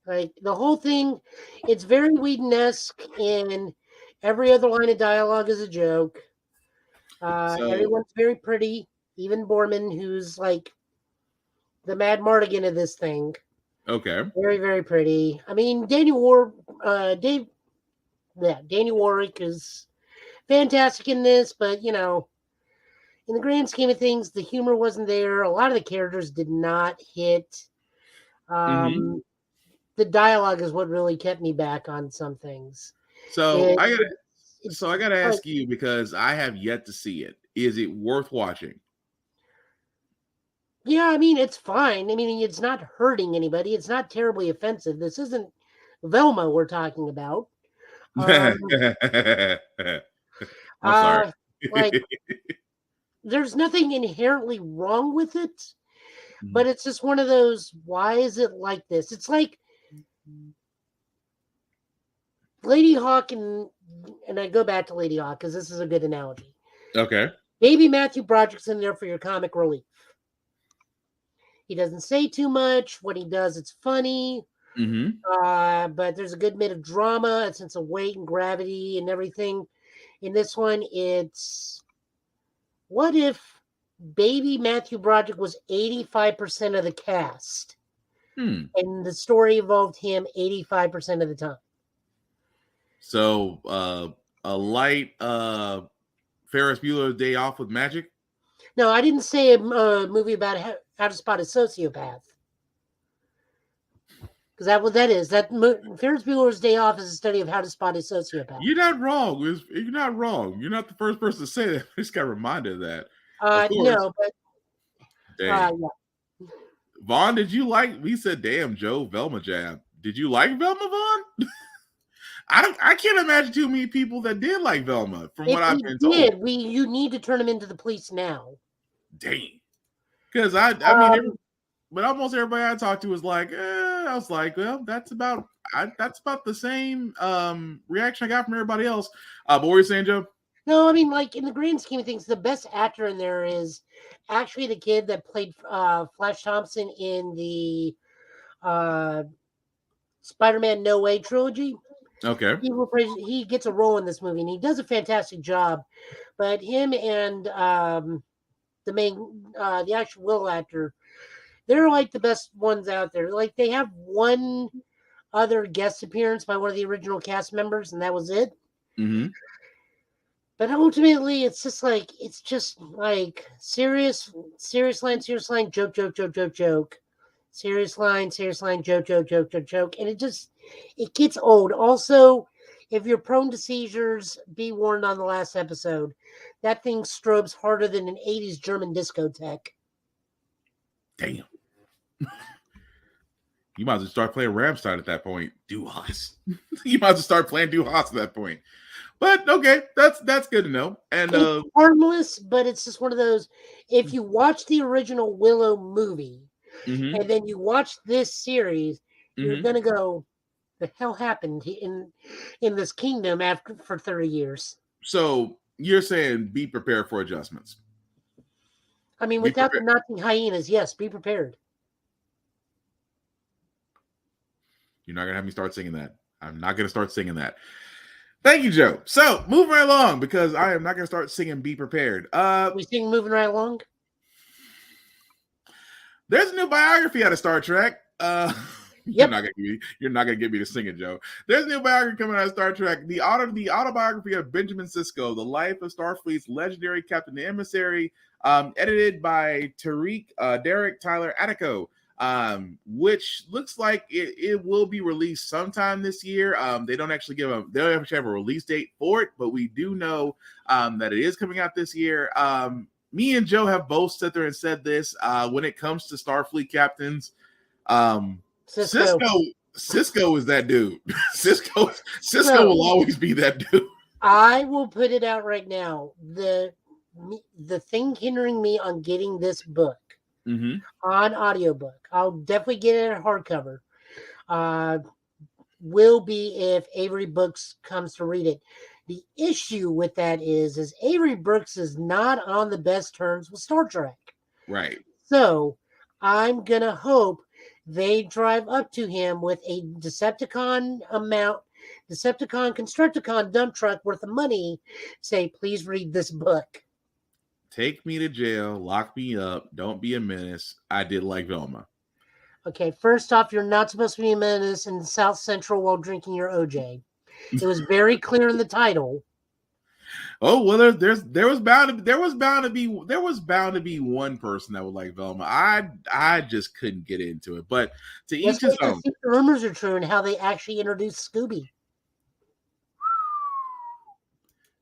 like the whole thing, it's very Whedon-esque, and every other line of dialogue is a joke. Everyone's very pretty. Even Borman, who's like the Mad Mardigan of this thing. Okay. Very, very pretty. I mean, Danny Warwick is fantastic in this, but in the grand scheme of things, the humor wasn't there. A lot of the characters did not hit. The dialogue is what really kept me back on some things. So I gotta ask you, because I have yet to see it. Is it worth watching? Yeah, I mean, it's fine. I mean, it's not hurting anybody. It's not terribly offensive. This isn't Velma we're talking about. I'm sorry. There's nothing inherently wrong with it, but it's just one of those, why is it like this? It's like Lady Hawk, and I go back to Lady Hawk because this is a good analogy. Okay. Maybe Matthew Broderick's in there for your comic relief. He doesn't say too much. What he does, it's funny. But there's a good bit of drama, a sense of weight and gravity and everything. In this one, it's what if baby Matthew Broderick was 85% of the cast, and the story involved him 85% of the time. So a light Ferris Bueller's Day Off with magic? No, I didn't say a movie about how to spot a sociopath. Because that's what that is. Ferris Bueller's Day Off is a study of how to spot a sociopath. You're not wrong. You're not wrong. You're not the first person to say that. I just got reminded of that. No, but Dang. Yeah. Vaughn, did you like? We said, "Damn, Joe, Velma jab." Did you like Velma, Vaughn? I can't imagine too many people that did like Velma, from what I've been told. You need to turn him into the police now. Dang. Because I mean, but almost everybody I talked to was like, I was like, well, that's about the same reaction I got from everybody else. But what were you saying, Joe? No, I mean, like, in the grand scheme of things, the best actor in there is actually the kid that played Flash Thompson in the Spider-Man No Way trilogy. Okay. He gets a role in this movie, and he does a fantastic job. But him and the actual Willow actor, they're like the best ones out there. Like, they have one other guest appearance by one of the original cast members, and that was it. Mm-hmm. But ultimately, it's just like serious line, joke, serious line, joke, and it gets old. Also, if you're prone to seizures, be warned on the last episode. That thing strobes harder than an 80s German discotheque. Damn. You might as well start playing Rammstein at that point. Du Hast. You might as well start playing Du Hast at that point. But okay, that's good to know. And it's harmless, but it's just one of those. If you watch the original Willow movie and then you watch this series, you're gonna go, "The hell happened in this kingdom for 30 years?" So you're saying be prepared for adjustments. I mean, without the Nazi hyenas, yes, be prepared. You're not gonna have me start singing that. I'm not gonna start singing that. Thank you, Joe. So, moving right along, because I am not going to start singing Be Prepared. We sing moving right along? There's a new biography out of Star Trek. Yep. You're not gonna get me to sing it, Joe. There's a new biography coming out of Star Trek. The autobiography of Benjamin Sisko, the life of Starfleet's legendary captain and emissary, edited by Derek Tyler Attico. Which looks like it will be released sometime this year. They don't actually have a release date for it, but we do know that it is coming out this year. Me and Joe have both sat there and said this when it comes to Starfleet captains. Sisko is that dude. Sisko will always be that dude. I will put it out right now. The thing hindering me on getting this book on audiobook, I'll definitely get it at hardcover, will be if Avery Brooks comes to read it. The issue with that is Avery Brooks is not on the best terms with Star Trek. Right. So I'm going to hope they drive up to him with a Decepticon Constructicon dump truck worth of money, say, please read this book. Take me to jail, lock me up, don't be a menace. I did like Velma. Okay, first off, you're not supposed to be a menace in South Central while drinking your OJ. It was very clear in the title. Oh well, there was bound to be one person that would like Velma. I just couldn't get into it, but to each his own. The rumors are true and how they actually introduced Scooby.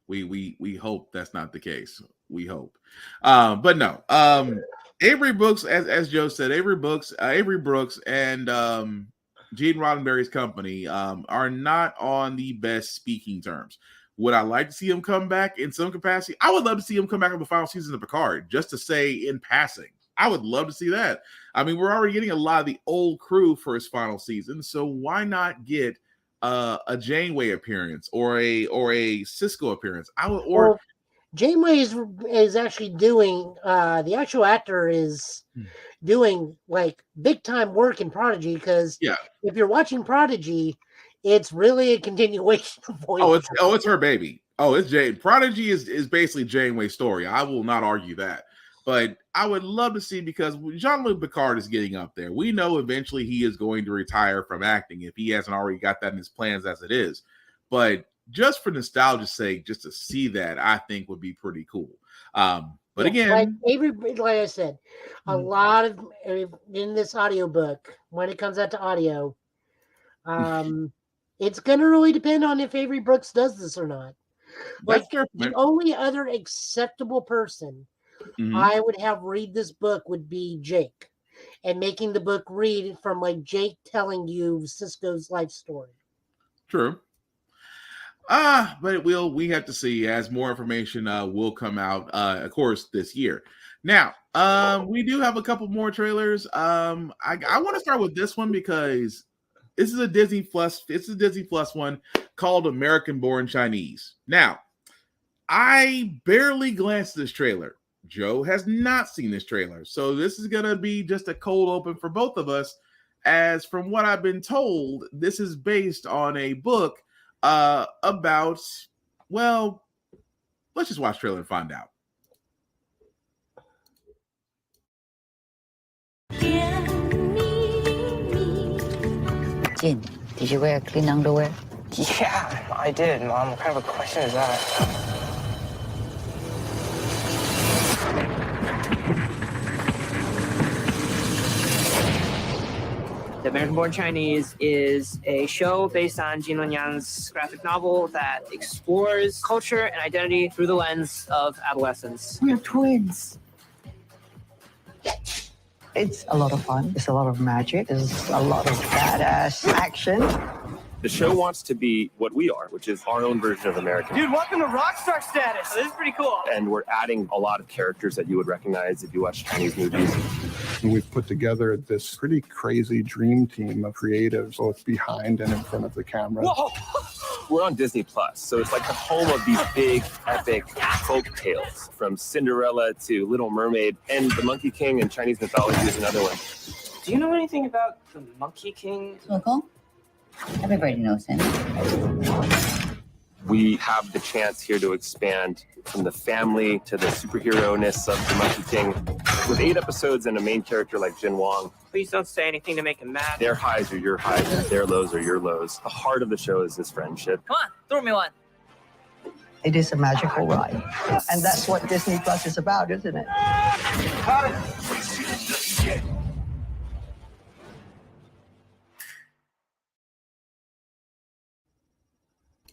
We hope that's not the case. We hope, but no. Avery Brooks, as Joe said, Avery Brooks, and Gene Roddenberry's company are not on the best speaking terms. Would I like to see him come back in some capacity? I would love to see him come back on the final season of Picard, just to say in passing. I would love to see that. I mean, we're already getting a lot of the old crew for his final season, so why not get a Janeway appearance or a Sisko appearance? Janeway is actually doing the actual actor is doing like big time work in Prodigy, because if you're watching Prodigy, it's really a continuation of Voyager. It's her baby. It's Jane. Prodigy is basically Janeway's story. I will not argue that. But I would love to see, because Jean-Luc Picard is getting up there. We know eventually he is going to retire from acting if he hasn't already got that in his plans as it is. But just for nostalgia's sake, just to see that, I think would be pretty cool. But again, like I said, a lot of in this audiobook, when it comes out to audio, it's going to really depend on if Avery Brooks does this or not. Like, the only other acceptable person I would have read this book would be Jake, and making the book read from like Jake telling you Cisco's life story. True. But we have to see as more information will come out, of course, this year. Now, we do have a couple more trailers. I want to start with this one because this is a Disney Plus. It's a Disney Plus one called American Born Chinese. Now, I barely glanced at this trailer. Joe has not seen this trailer, so this is gonna be just a cold open for both of us. As from what I've been told, this is based on a book about, well, let's just watch the trailer and find out. Jin, did you wear clean underwear? Yeah, I did, Mom. What kind of a question is that? The American Born Chinese is a show based on Jin Yang's graphic novel that explores culture and identity through the lens of adolescence. We're twins. It's a lot of fun. It's a lot of magic. There's a lot of badass action. The show wants to be what we are, which is our own version of American. Dude, welcome to rockstar status. This is pretty cool. And we're adding a lot of characters that you would recognize if you watch Chinese movies. And we've put together this pretty crazy dream team of creatives, both behind and in front of the camera. Whoa! We're on Disney Plus, so it's like the home of these big, epic folk tales, from Cinderella to Little Mermaid, and the Monkey King in Chinese mythology is another one. Do you know anything about the Monkey King? Local? Everybody knows him. We have the chance here to expand from the family to the superhero-ness of the Monkey King. With 8 episodes and a main character like Jin Wang, Please don't say anything to make him mad. their highs are your highs, and their lows are your lows. The heart of the show is this friendship. Come on, throw me one. It is a magical ride. And that's what Disney Plus is about, isn't it?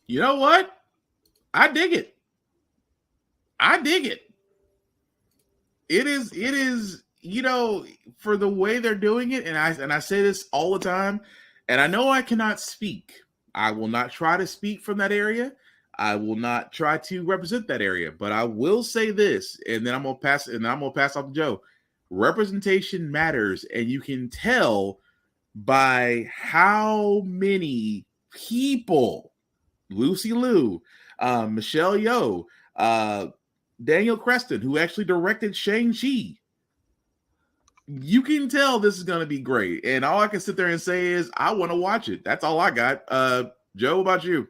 You know what? I dig it. I dig it. It is, you know, for the way they're doing it, and I say this all the time, and I know I cannot speak. I will not try to speak from that area. I will not try to represent that area, but I will say this, and then I'm gonna pass off to Joe. Representation matters, and you can tell by how many people, Lucy Liu, Michelle Yeoh, Daniel Creston, who actually directed Shang-Chi. You can tell this is going to be great. And all I can sit there and say is, I want to watch it. That's all I got. Joe, what about you?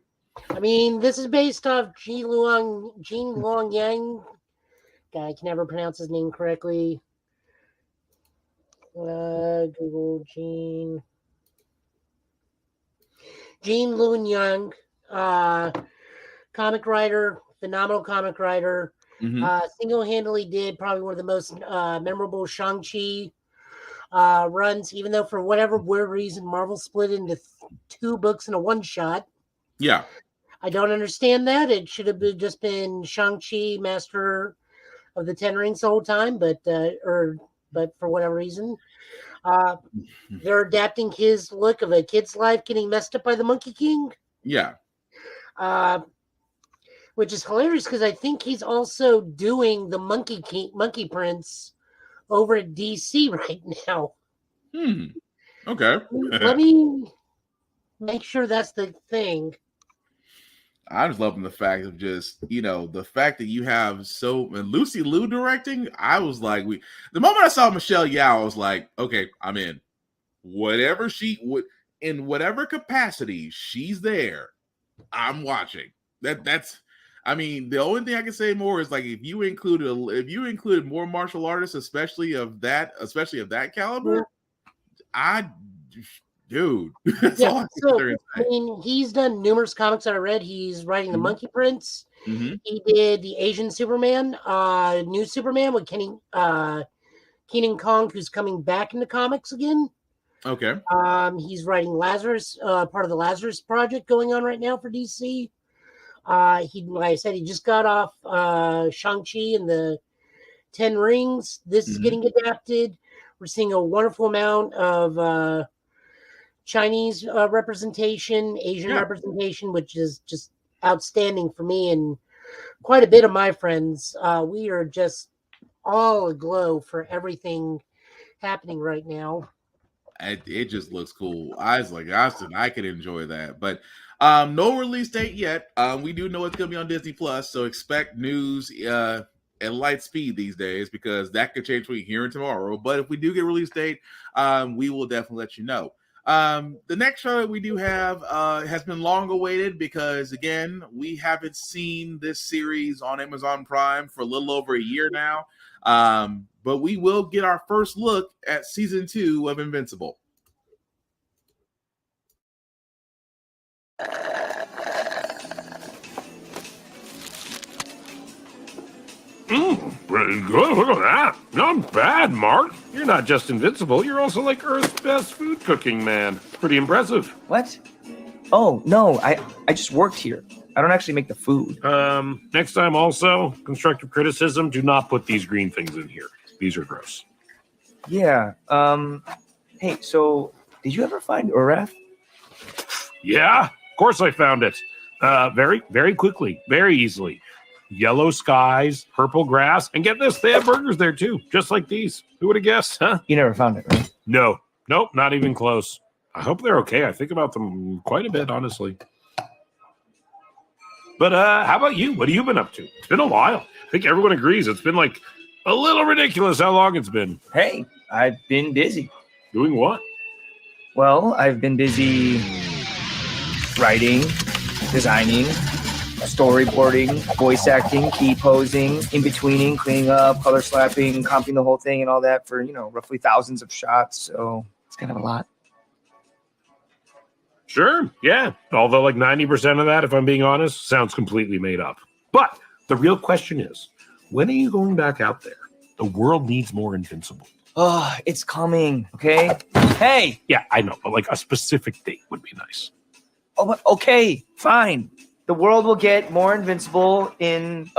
I mean, this is based off Jin Luang Yang. I can never pronounce his name correctly. Google Jin Lun Yang, comic writer, phenomenal comic writer. Single-handedly did probably one of the most memorable Shang-Chi runs, even though for whatever weird reason Marvel split into 2 books in a one-shot. Yeah. I don't understand that. It should have just been Shang-Chi, Master of the Ten Rings the whole time, but for whatever reason, they're adapting his look of a kid's life getting messed up by the Monkey King. Yeah. Which is hilarious because I think he's also doing the Monkey Prince over at DC right now. Okay. Let me make sure that's the thing. I'm just loving the fact of just, you know, the fact that you have and Lucy Liu directing. I was like, the moment I saw Michelle Yeoh, I was like, okay, I'm in. Whatever she would, in whatever capacity she's there, I'm watching. That's. I mean, the only thing I can say more is like if you included more martial artists, especially of that caliber, dude. Yeah, so I mean, he's done numerous comics that I read. He's writing the Monkey Prince. He did the Asian Superman, new Superman with Kenan Kong, who's coming back into comics again. Okay. He's writing Lazarus, part of the Lazarus project going on right now for DC. Like I said, he just got off Shang-Chi and the Ten Rings. This is getting adapted. We're seeing a wonderful amount of Chinese representation, Asian representation, which is just outstanding for me and quite a bit of my friends. We are just all aglow for everything happening right now. It just looks cool. I was like, I could enjoy that, but no release date yet. We do know it's gonna be on Disney Plus, so expect news at light speed these days because that could change between here and tomorrow. But if we do get a release date, we will definitely let you know. The next show that we do have has been long awaited because again, we haven't seen this series on Amazon Prime for a little over a year now. But we will get our first look at season 2 of Invincible. Pretty good. Look at that. Not bad, Mark. You're not just invincible. You're also like Earth's best food cooking man. Pretty impressive. What? Oh, no. I just worked here. I don't actually make the food. Next time also, constructive criticism, do not put these green things in here. These are gross. Yeah. Hey, so did you ever find Urath? Yeah, of course I found it. Very, very quickly, very easily. Yellow skies, purple grass, and get this, they have burgers there too, just like these. Who would have guessed, huh? You never found it, right? No. Nope, not even close. I hope they're okay. I think about them quite a bit, honestly. But how about you? What have you been up to? It's been a while. I think everyone agrees. It's been like a little ridiculous how long it's been. Hey, I've been busy. Doing what? Well, I've been busy writing, designing, storyboarding, voice acting, key posing, in-betweening, cleaning up, color slapping, comping the whole thing and all that for, roughly thousands of shots. So it's kind of a lot. Sure, yeah. Although like 90% of that, if I'm being honest, sounds completely made up. But the real question is, when are you going back out there? The world needs more Invincible. Oh, it's coming, okay? Hey! Yeah, I know, but like a specific date would be nice. Oh, but okay, fine. The world will get more Invincible in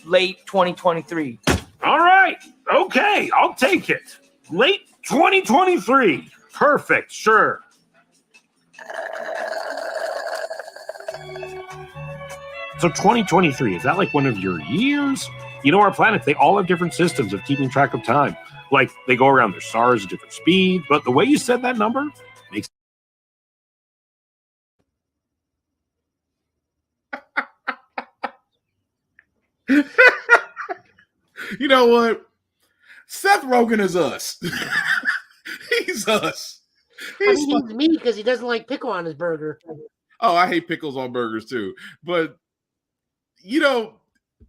late 2023. All right, okay, I'll take it. Late 2023. Perfect, sure. So 2023, is that like one of your years? You know, our planet, they all have different systems of keeping track of time. Like, they go around their stars at different speeds, but the way you said that number makes You know what? Seth Rogen is us. He's us. He's me because he doesn't like pickle on his burger. Oh, I hate pickles on burgers too. But,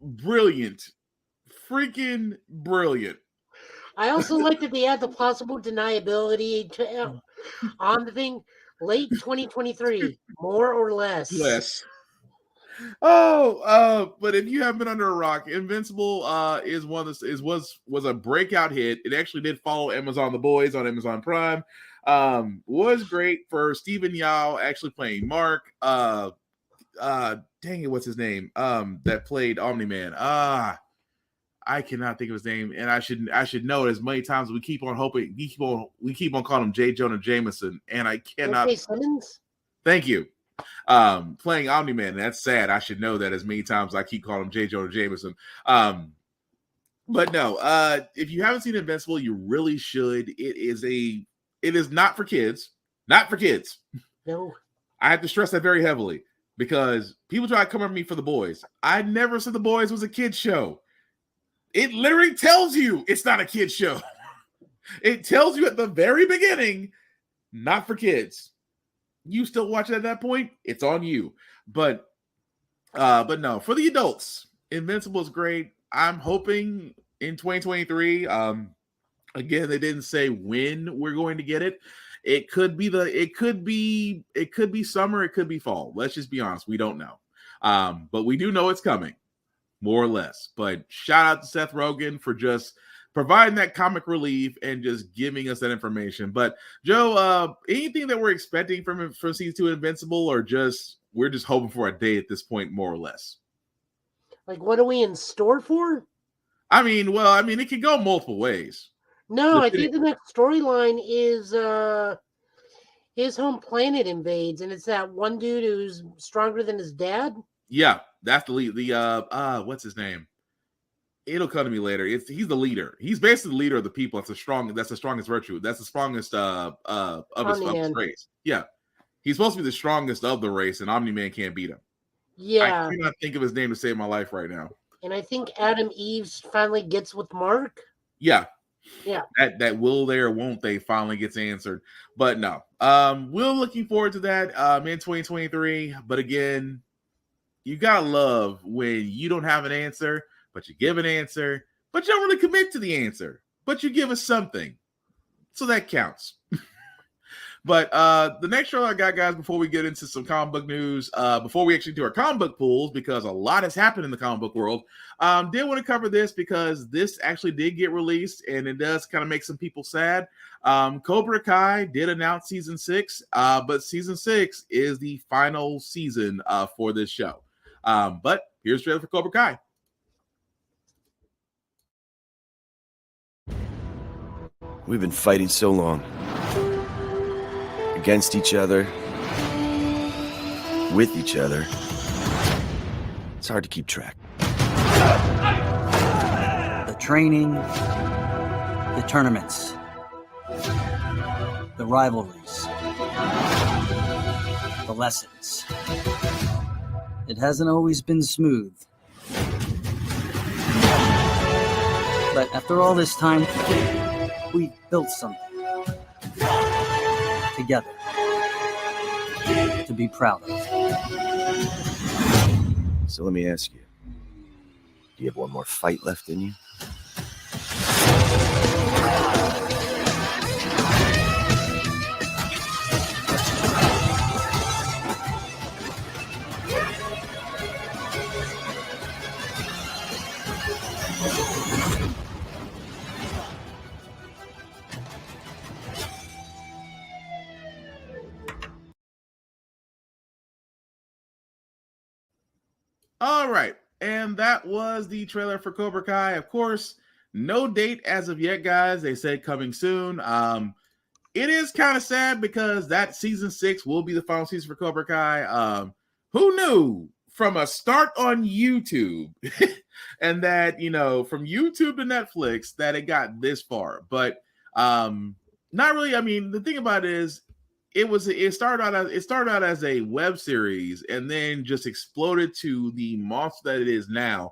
brilliant. Freaking brilliant. I also like that they add the plausible deniability to, on the thing. Late 2023, more or less. Less. But if you haven't been under a rock, Invincible was a breakout hit. It actually did follow Amazon The Boys on Amazon Prime. Was great for Stephen Yao actually playing Mark. Dang it, what's his name? That played Omni-Man. I cannot think of his name, and I should know it as many times as we keep on hoping. We keep on calling him J. Jonah Jameson, and I cannot. Okay, Simmons? Thank you. Playing Omni-Man. That's sad. I should know that as many times I keep calling him J. Jonah Jameson. But no, if you haven't seen Invincible, you really should. It is not for kids. Not for kids. No. I have to stress that very heavily because people try to come at me for The Boys. I never said The Boys was a kid's show. It literally tells you it's not a kid's show. It tells you at the very beginning, not for kids. You still watch it at that point, it's on you. But no, for the adults, Invincible is great. I'm hoping in 2023. Again, they didn't say when we're going to get it. It could be summer, it could be fall. Let's just be honest, we don't know. But we do know it's coming, more or less. But shout out to Seth Rogen for just providing that comic relief and just giving us that information. But Joe, anything that we're expecting from season 2 Invincible, or we're just hoping for a day at this point, more or less? Like, what are we in store for? I mean, it can go multiple ways. No, I think the next storyline is his home planet invades, and it's that one dude who's stronger than his dad. Yeah, that's the lead. What's his name? It'll come to me later. He's the leader. He's basically the leader of the people. That's the strongest virtue. That's the strongest of his race. Yeah. He's supposed to be the strongest of the race, and Omni-Man can't beat him. Yeah. I cannot think of his name to save my life right now. And I think Adam Eves finally gets with Mark. Yeah. Yeah. That will they or won't they finally gets answered. But no. We're looking forward to that in 2023. But again, you gotta love when you don't have an answer, but you give an answer, but you don't really commit to the answer, but you give us something. So that counts. But the next show I got, guys, before we get into some comic book news, before we actually do our comic book pools, because a lot has happened in the comic book world, did want to cover this because this actually did get released, and it does kind of make some people sad. Cobra Kai did announce season 6, but season 6 is the final season for this show. But here's the trailer for Cobra Kai. We've been fighting so long. Against each other. With each other. It's hard to keep track. The training, the tournaments, the rivalries, the lessons. It hasn't always been smooth. But after all this time, we built something together to be proud of. So let me ask you, do you have one more fight left in you? All right, and that was the trailer for Cobra Kai. Of course, no date as of yet, guys. They said coming soon. It is kind of sad because that season 6 will be the final season for Cobra Kai. Who knew from a start on YouTube and that, from YouTube to Netflix that it got this far, but not really. I mean, the thing about it is, it started out as a web series and then just exploded to the monster that it is now.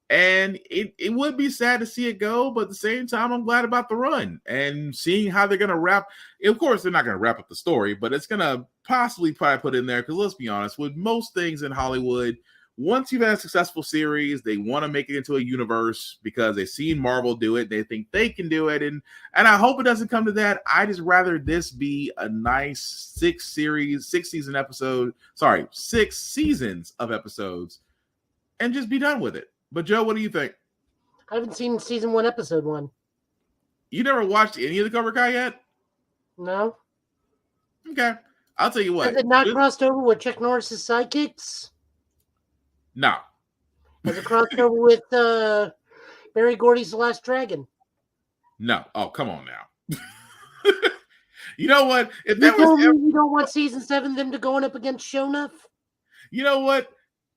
And it would be sad to see it go, but at the same time, I'm glad about the run and seeing how they're going to wrap. Of course, they're not going to wrap up the story, but it's going to possibly probably put in there, because let's be honest, with most things in Hollywood, once you've had a successful series, they want to make it into a universe because they've seen Marvel do it. They think they can do it. And I hope it doesn't come to that. I just rather this be a nice 6 seasons of episodes and just be done with it. But Joe, what do you think? I haven't seen season 1, episode 1. You never watched any of the Cobra Kai yet? No. Okay. I'll tell you what. Has it not crossed over with Chuck Norris's sidekicks? No. Has it crossed over with Barry Gordy's The Last Dragon? No. Oh, come on now. You know what? If you don't want season 7 them to go up against Shonuff? You know what?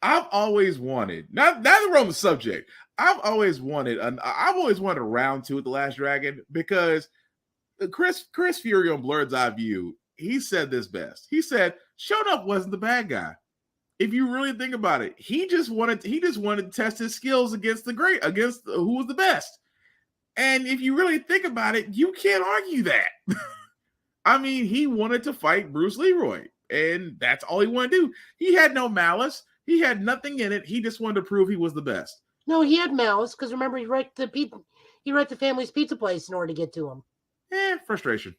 I've always wanted, now that we're on the subject, I've always wanted a round 2 with The Last Dragon, because Chris Fury on Blurred's Eye View, he said this best. He said Shonuff wasn't the bad guy. If you really think about it, he just wanted to test his skills against who was the best. And if you really think about it, you can't argue that. I mean, he wanted to fight Bruce Leroy, and that's all he wanted to do. He had no malice. He had nothing in it. He just wanted to prove he was the best. No, he had malice, because remember, he wrecked the family's pizza place in order to get to him. Frustration.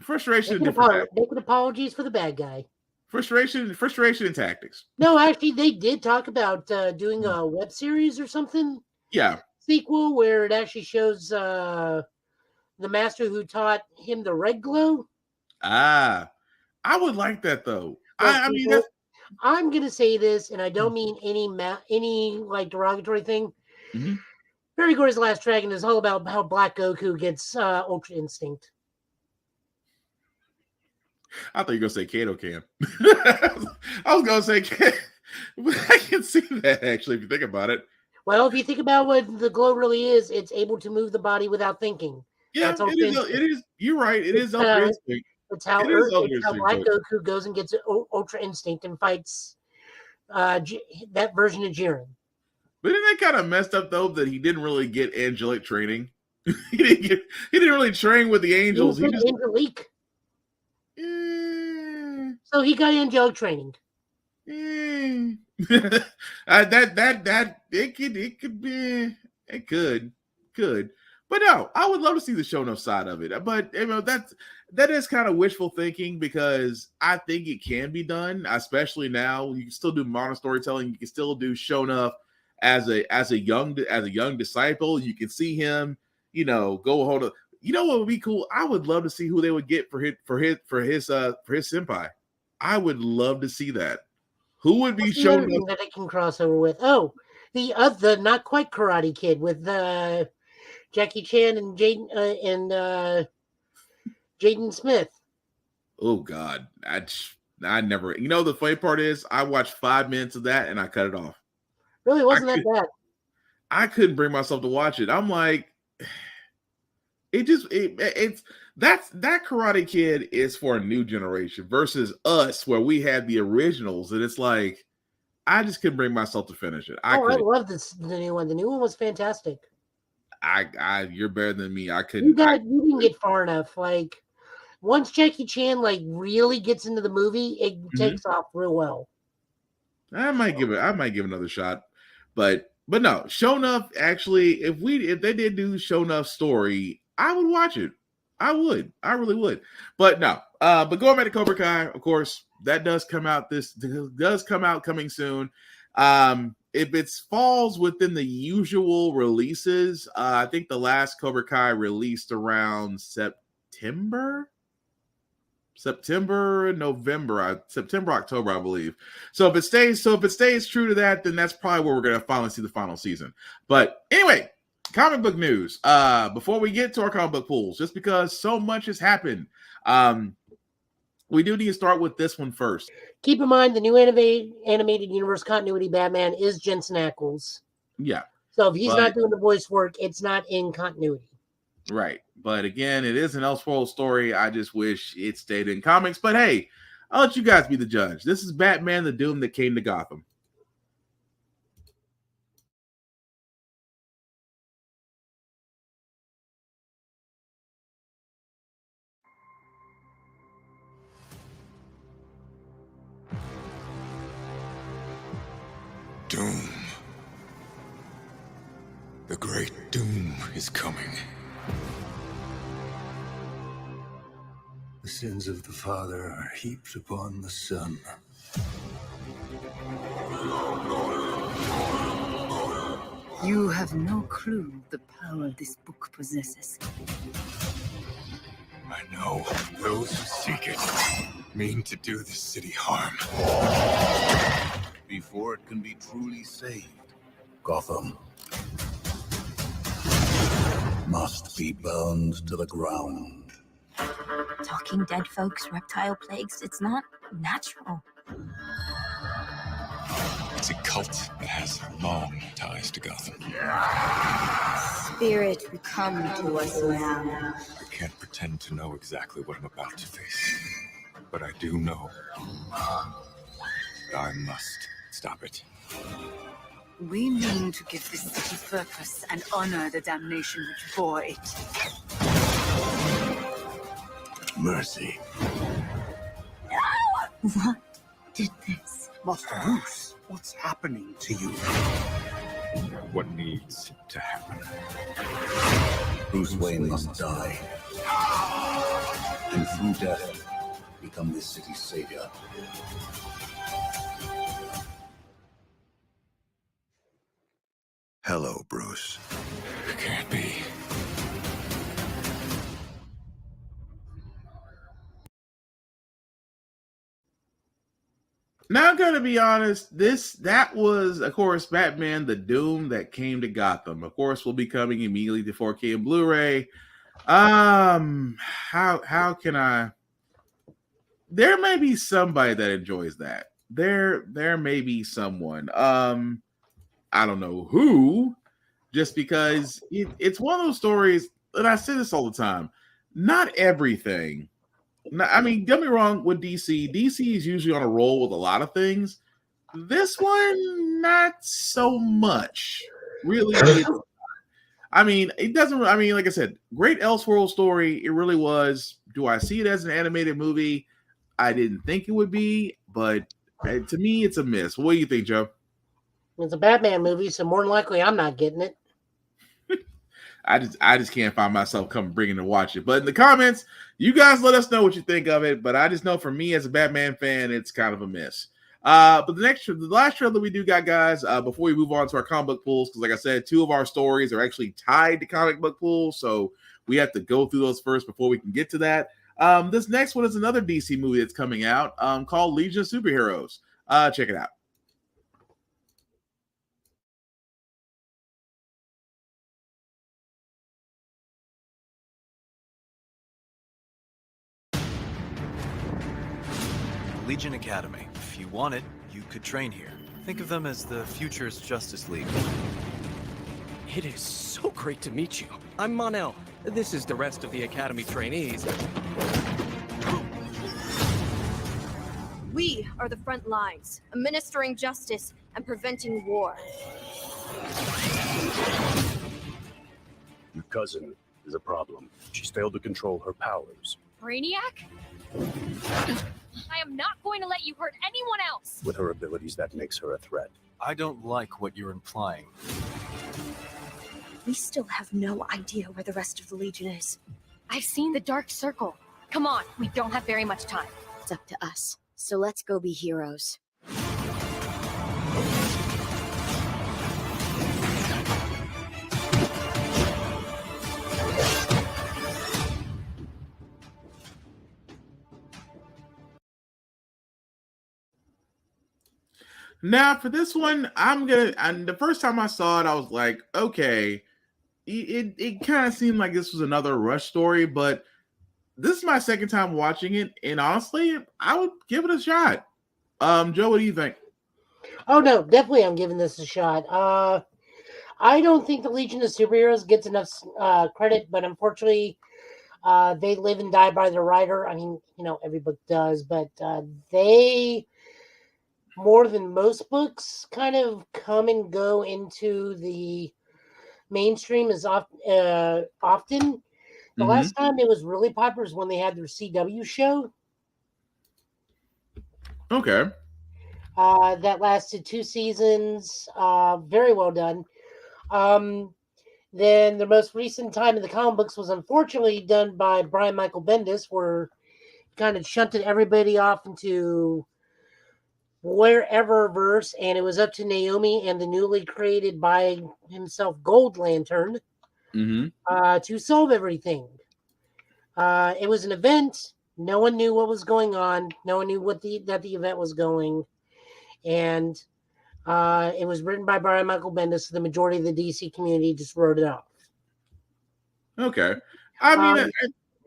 Making apologies for the bad guy. Frustration and tactics. No, actually, they did talk about doing a web series or something. Yeah. Sequel where it actually shows the master who taught him the red glow. I would like that though. I'm gonna say this, and I don't mean any like derogatory thing. Mhm. Fairy Gore's Last Dragon is all about how Black Goku gets Ultra Instinct. I thought you were gonna say Kato can. I was gonna say I can see that actually if you think about it. Well, if you think about what the glow really is, it's able to move the body without thinking. Yeah, That's Ultra Instinct. it is. You're right. It is It's, Ultra Instinct. It's how It is Ultra it's how Instinct, Black but- Goku goes and gets Ultra Instinct and fights that version of Jiren. But isn't that kind of messed up though that he didn't really get angelic training? he didn't really train with the angels. He just Angelique. So he got angelic training. that it could. But no, I would love to see the show enough side of it. But you know, that is kind of wishful thinking because I think it can be done, especially now. You can still do modern storytelling. You can still do show enough as a young disciple. You can see him, you know, go hold up. You know what would be cool? I would love to see who they would get for his senpai. I would love to see that. Who would be shown up that it can cross over with? Oh, the not quite Karate Kid with Jackie Chan and Jaden Smith. Oh God, I never. You know the funny part is I watched 5 minutes of that and I cut it off. Really wasn't that bad. I couldn't bring myself to watch it. I'm like, it's that Karate Kid is for a new generation versus us where we had the originals, and it's like I just couldn't bring myself to finish it. I love the new one. The new one was fantastic. You're better than me. I couldn't. You didn't get far enough. Like once Jackie Chan like really gets into the movie, it takes off real well. I might give another shot, but no, Show Enough actually, if they did do Show Enough story, I would watch it. I really would. But no, but going back to Cobra Kai, of course, that does come out coming soon. If it falls within the usual releases, I think the last Cobra Kai released around September, October, I believe. So if it stays true to that, then that's probably where we're gonna finally see the final season. But anyway, comic book news. Before we get to our comic book pools, just because so much has happened, we do need to start with this one first. Keep in mind the new animated universe continuity Batman is Jensen Ackles. Yeah. So if he's not doing the voice work, it's not in continuity. Right. But again, it is an Elseworld story. I just wish it stayed in comics. But hey, I'll let you guys be the judge. This is Batman the Doom that came to Gotham. Doom. The great doom is coming. The sins of the Father are heaped upon the Son. You have no clue the power this book possesses. I know those who seek it mean to do the city harm. Before it can be truly saved, Gotham must be burned to the ground. Talking dead folks, reptile plagues, it's not natural. It's a cult that has long ties to Gotham. Spirit, come to us now. I can't pretend to know exactly what I'm about to face, but I do know I must stop it. We mean to give this city purpose and honor the damnation which bore it. Mercy. What did this? Master Bruce, what's happening to you? What needs to happen? Bruce Wayne must die. And through death, become this city's savior. Hello, Bruce. Can't be. Now I'm gonna be honest. That was, of course, Batman: The Doom that came to Gotham. Of course, will be coming immediately to 4K and Blu-ray. How can I? There may be somebody that enjoys that. There may be someone. I don't know who. Just because it's one of those stories, and I say this all the time. Not everything. I mean, don't get me wrong with DC. DC is usually on a roll with a lot of things. This one, not so much. Really, I mean, it doesn't. I mean, like I said, great Elseworld story. It really was. Do I see it as an animated movie? I didn't think it would be, but to me, it's a miss. What do you think, Joe? It's a Batman movie, so more than likely, I'm not getting it. I just can't find myself bringing to watch it. But in the comments, you guys let us know what you think of it. But I just know for me as a Batman fan, it's kind of a miss. But the last trailer we do got, guys, before we move on to our comic book pools, because like I said, 2 of our stories are actually tied to comic book pools, so we have to go through those first before we can get to that. This next one is another DC movie that's coming out called Legion of Superheroes. Check it out. Legion Academy. If you wanted, you could train here. Think of them as the future's Justice League. It is so great to meet you. I'm Mon-El. This is the rest of the Academy trainees. We are the front lines, administering justice and preventing war. Your cousin is a problem. She's failed to control her powers. Brainiac? I am not going to let you hurt anyone else. With her abilities, that makes her a threat. I don't like what you're implying. We still have no idea where the rest of the Legion is. I've seen the Dark Circle. Come on, we don't have very much time. It's up to us. So let's go be heroes. Now for this one, and the first time I saw it, I was like, okay, it kind of seemed like this was another Rush story, but this is my second time watching it, and honestly, I would give it a shot. Joe, what do you think? Oh no, definitely I'm giving this a shot. I don't think the Legion of Superheroes gets enough credit, but unfortunately, they live and die by their writer. I mean, every book does, but they, more than most books, kind of come and go into the mainstream as often. The last time it was really popular is when they had their CW show. Okay. That lasted 2 seasons. Very well done. Then the most recent time in the comic books was unfortunately done by Brian Michael Bendis, where he kind of shunted everybody off into wherever verse, and it was up to Naomi and the newly created by himself Gold Lantern to solve everything. It was an event. No one knew what was going on. No one knew that the event was going. And it was written by Brian Michael Bendis. So the majority of the DC community just wrote it off. Okay. I mean,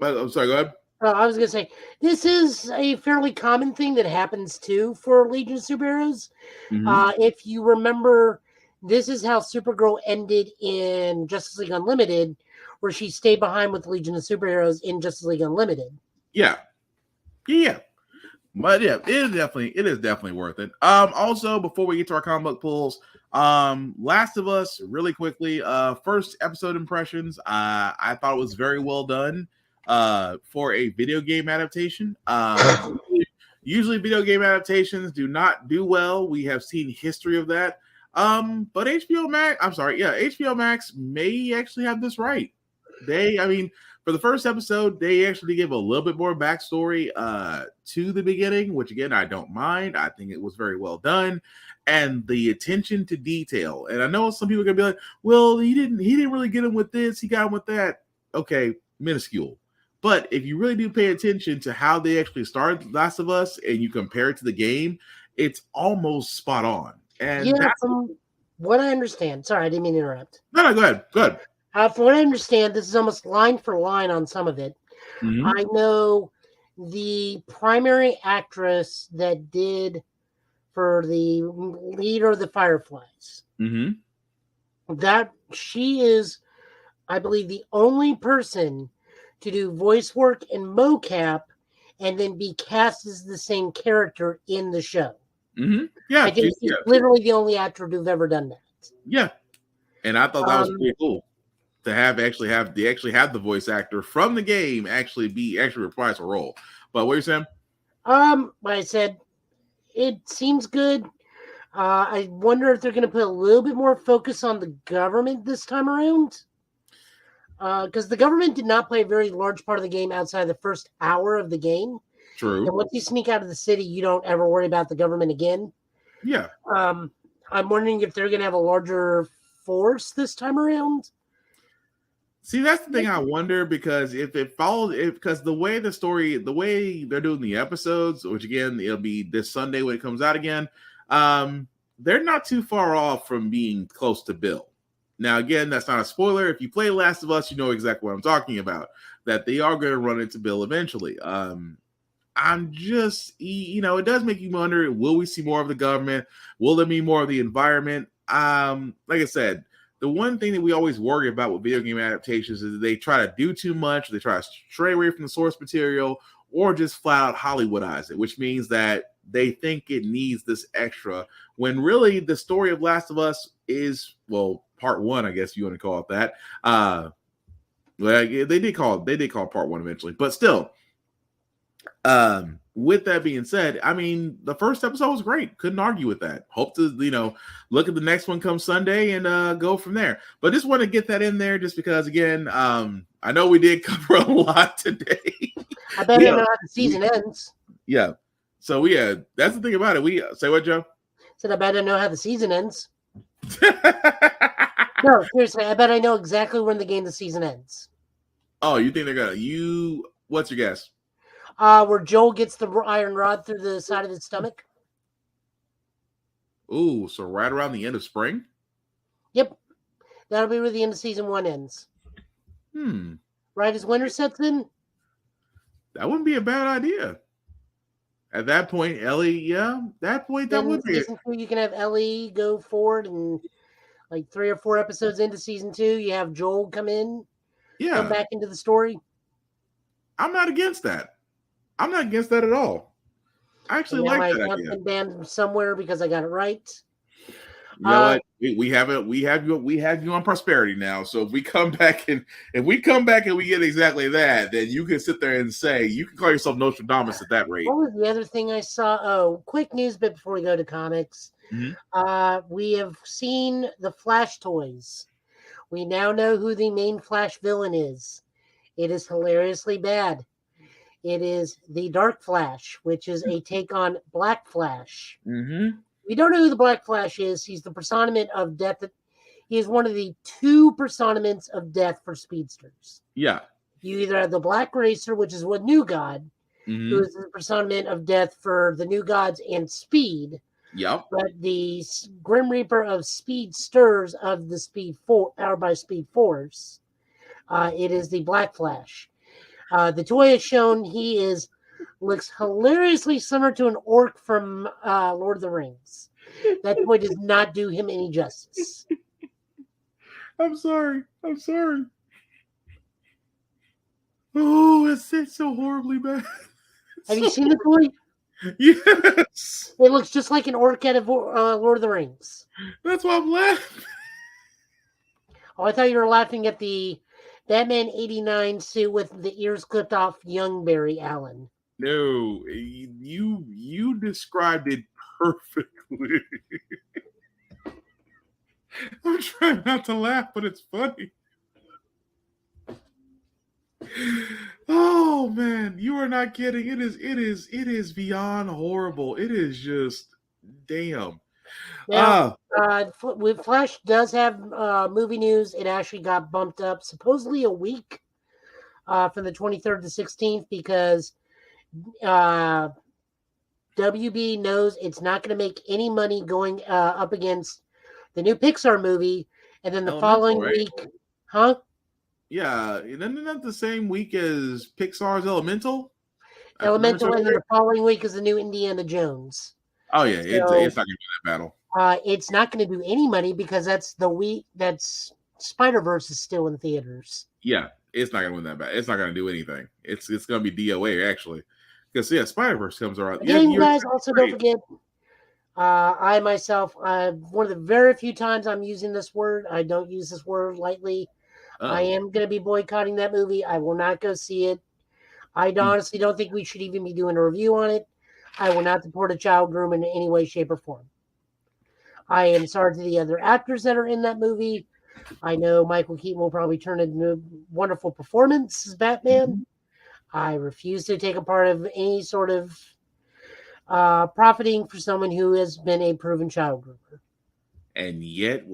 I'm sorry, go ahead. I was going to say, this is a fairly common thing that happens too for Legion of Superheroes. If you remember, this is how Supergirl ended in Justice League Unlimited, where she stayed behind with Legion of Superheroes in Justice League Unlimited. Yeah. But yeah, it is definitely worth it. Also, before we get to our comic book pulls, Last of Us, really quickly, first episode impressions. I thought it was very well done for a video game adaptation. Usually video game adaptations do not do well. We have seen history of that. But HBO Max may actually have this right. For the first episode, they actually gave a little bit more backstory to the beginning, which again, I don't mind. I think it was very well done. And the attention to detail. And I know some people are gonna be like, well, he didn't really get him with this, he got him with that. Okay, minuscule. But if you really do pay attention to how they actually started Last of Us and you compare it to the game, it's almost spot on. And Yeah, that's from what I understand. Sorry, I didn't mean to interrupt. no, go ahead. Go ahead. From what I understand, this is almost line for line on some of it. Mhm. I know the primary actress that did for the leader of the Fireflies. Mm-hmm. That she is, I believe, the only person to do voice work and mocap and then be cast as the same character in the show. Mm-hmm. Yeah, I think she's literally the only actor who've ever done that. Yeah, and I thought that was pretty cool to have the voice actor from the game actually reprise a role. But what are you saying? Like I said, it seems good. I wonder if they're going to put a little bit more focus on the government this time around. Because the government did not play a very large part of the game outside of the first hour of the game. True. And once you sneak out of the city, you don't ever worry about the government again. Yeah. I'm wondering if they're going to have a larger force this time around. See, that's the thing I wonder, because because the way they're doing the episodes, which again, it'll be this Sunday when it comes out again, they're not too far off from being close to Bill. Now, again, that's not a spoiler. If you play Last of Us, you know exactly what I'm talking about, that they are going to run into Bill eventually. I'm just, it does make you wonder, will we see more of the government? Will there be more of the environment? Like I said, the one thing that we always worry about with video game adaptations is that they try to do too much, they try to stray away from the source material, or just flat out Hollywoodize it, which means that they think it needs this extra, when really the story of Last of Us is, well, part one, I guess you want to call it that. Well, they did call it part one eventually, but still. With that being said, I mean, the first episode was great. Couldn't argue with that. Hope to, look at the next one come Sunday and go from there. But just want to get that in there just because, again, I know we did cover a lot today. I bet I know how the season ends. Yeah. So that's the thing about it. We say what, Joe? Said I bet I know how the season ends. No, seriously, I bet I know exactly when the season ends. Oh, you think they're gonna? What's your guess? Where Joel gets the iron rod through the side of his stomach. Ooh, so right around the end of spring? Yep. That'll be where the end of season 1 ends. Right as winter sets in? That wouldn't be a bad idea. At that point, Ellie, that would be season 2, you can have Ellie go forward, and like 3 or 4 episodes into season 2, you have Joel come back into the story. I'm not against that. I'm not against that at all. I actually like that idea. Banned somewhere because I got it right. You know what? We have you on prosperity now. So if we come back and we get exactly that, then you can sit there and say you can call yourself Nostradamus at that rate. What was the other thing I saw? Oh, quick news bit before we go to comics. We have seen the Flash toys. We now know who the main Flash villain is. It is hilariously bad. It is the Dark Flash, which is a take on Black Flash. We don't know who the Black Flash is. He's the personament of death. He is one of the 2 personaments of death for speedsters. Yeah. You either have the Black Racer, which is what New God, who is the personament of death for the New Gods and Speed. Yep. But the Grim Reaper of Speedsters of the powered by Speed Force, it is the Black Flash. The toy is shown. He looks hilariously similar to an orc from Lord of the Rings. That toy does not do him any justice. I'm sorry. Oh, it's so horribly bad. Have you seen the toy? Yes. It looks just like an orc out of Lord of the Rings. That's why I'm laughing. Oh, I thought you were laughing at the Batman 89 suit with the ears clipped off young Barry Allen. No, you described it perfectly. I'm trying not to laugh, but it's funny. Oh man, you are not kidding. It is beyond horrible. It is just damn. Now, with Flash does have movie news. It actually got bumped up supposedly a week from the 23rd to 16th because WB knows it's not going to make any money going up against the new Pixar movie, and then the Elemental, following right? week, huh? Yeah, isn't that the same week as Pixar's Elemental? Elemental, and then the following week is the new Indiana Jones. Oh yeah, So, it's not gonna be that battle. It's not going to do any money because that's the week that's Spider-Verse is still in theaters. Yeah, it's not gonna win that battle. It's not gonna do anything. It's gonna be DOA actually, because Spider-Verse comes around. Again, you guys also don't forget. I myself, one of the very few times I'm using this word. I don't use this word lightly. I am going to be boycotting that movie. I will not go see it. I honestly don't think we should even be doing a review on it. I will not support a child groom in any way, shape, or form. I am sorry to the other actors that are in that movie. I know Michael Keaton will probably turn into a wonderful performance as Batman. I refuse to take a part of any sort of profiting for someone who has been a proven child groomer. And yet,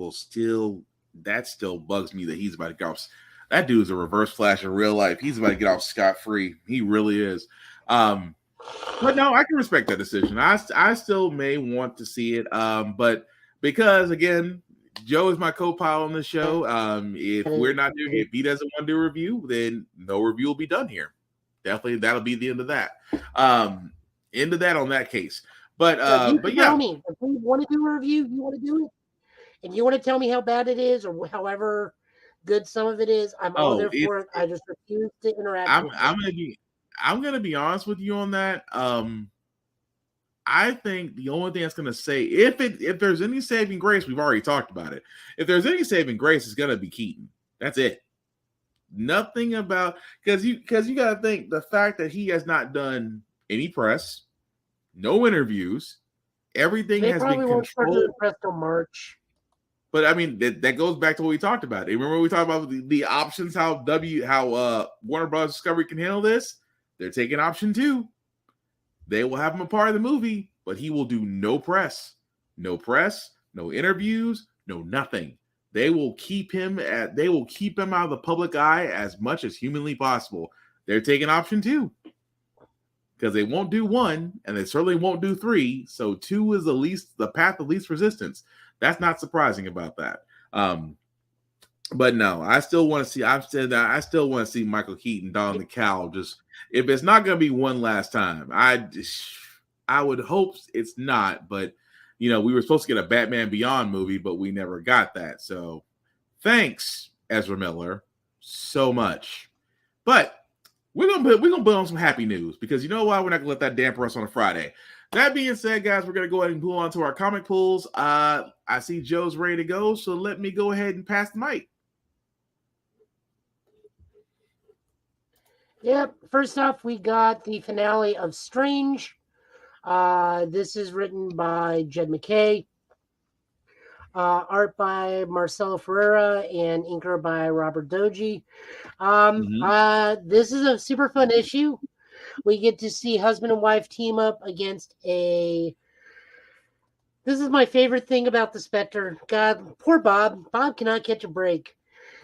that still bugs me that he's about to get off. That dude's a reverse Flash in real life. He's about to get off scot-free. He really is. But no, I can respect that decision. I still may want to see it. But because again, Joe is my co-pilot on the show. If he doesn't want to do a review, then no review will be done here. Definitely, that'll be the end of that. End of that on that case. But tell me if you want to do a review, you want to do it, and you want to tell me how bad it is or however good some of it is. I'm all there for it. I just refuse to interact. I'm gonna be honest with you on that. I think the only thing that's gonna say if there's any saving grace, we've already talked about it. If there's any saving grace, it's gonna be Keaton. That's it. Nothing about because you gotta think the fact that he has not done any press, no interviews, everything has been controlled. Press till March. But I mean that goes back to what we talked about. Remember we talked about the options, how Warner Bros. Discovery can handle this. They're taking option 2. They will have him a part of the movie, but he will do no press, no interviews, no nothing. They will keep him out of the public eye as much as humanly possible. They're taking option 2 because they won't do 1 and they certainly won't do 3. So 2 is the path of least resistance. That's not surprising about that. But no, I still want to see. I still want to see Michael Keaton don the cowl. Just if it's not going to be one last time, I would hope it's not. But we were supposed to get a Batman Beyond movie, but we never got that. So thanks, Ezra Miller, so much. But we're gonna put on some happy news because you know why we're not gonna let that damper us on a Friday. That being said, guys, we're going to go ahead and pull on to our comic pools. I see Joe's ready to go, so let me go ahead and pass the mic. Yep. First off, we got the finale of Strange. This is written by Jed McKay. Art by Marcelo Ferreira and inker by Robert Doji. This is a super fun issue. We get to see husband and wife team up against this is my favorite thing about the Spectre. God, poor Bob. Bob cannot catch a break.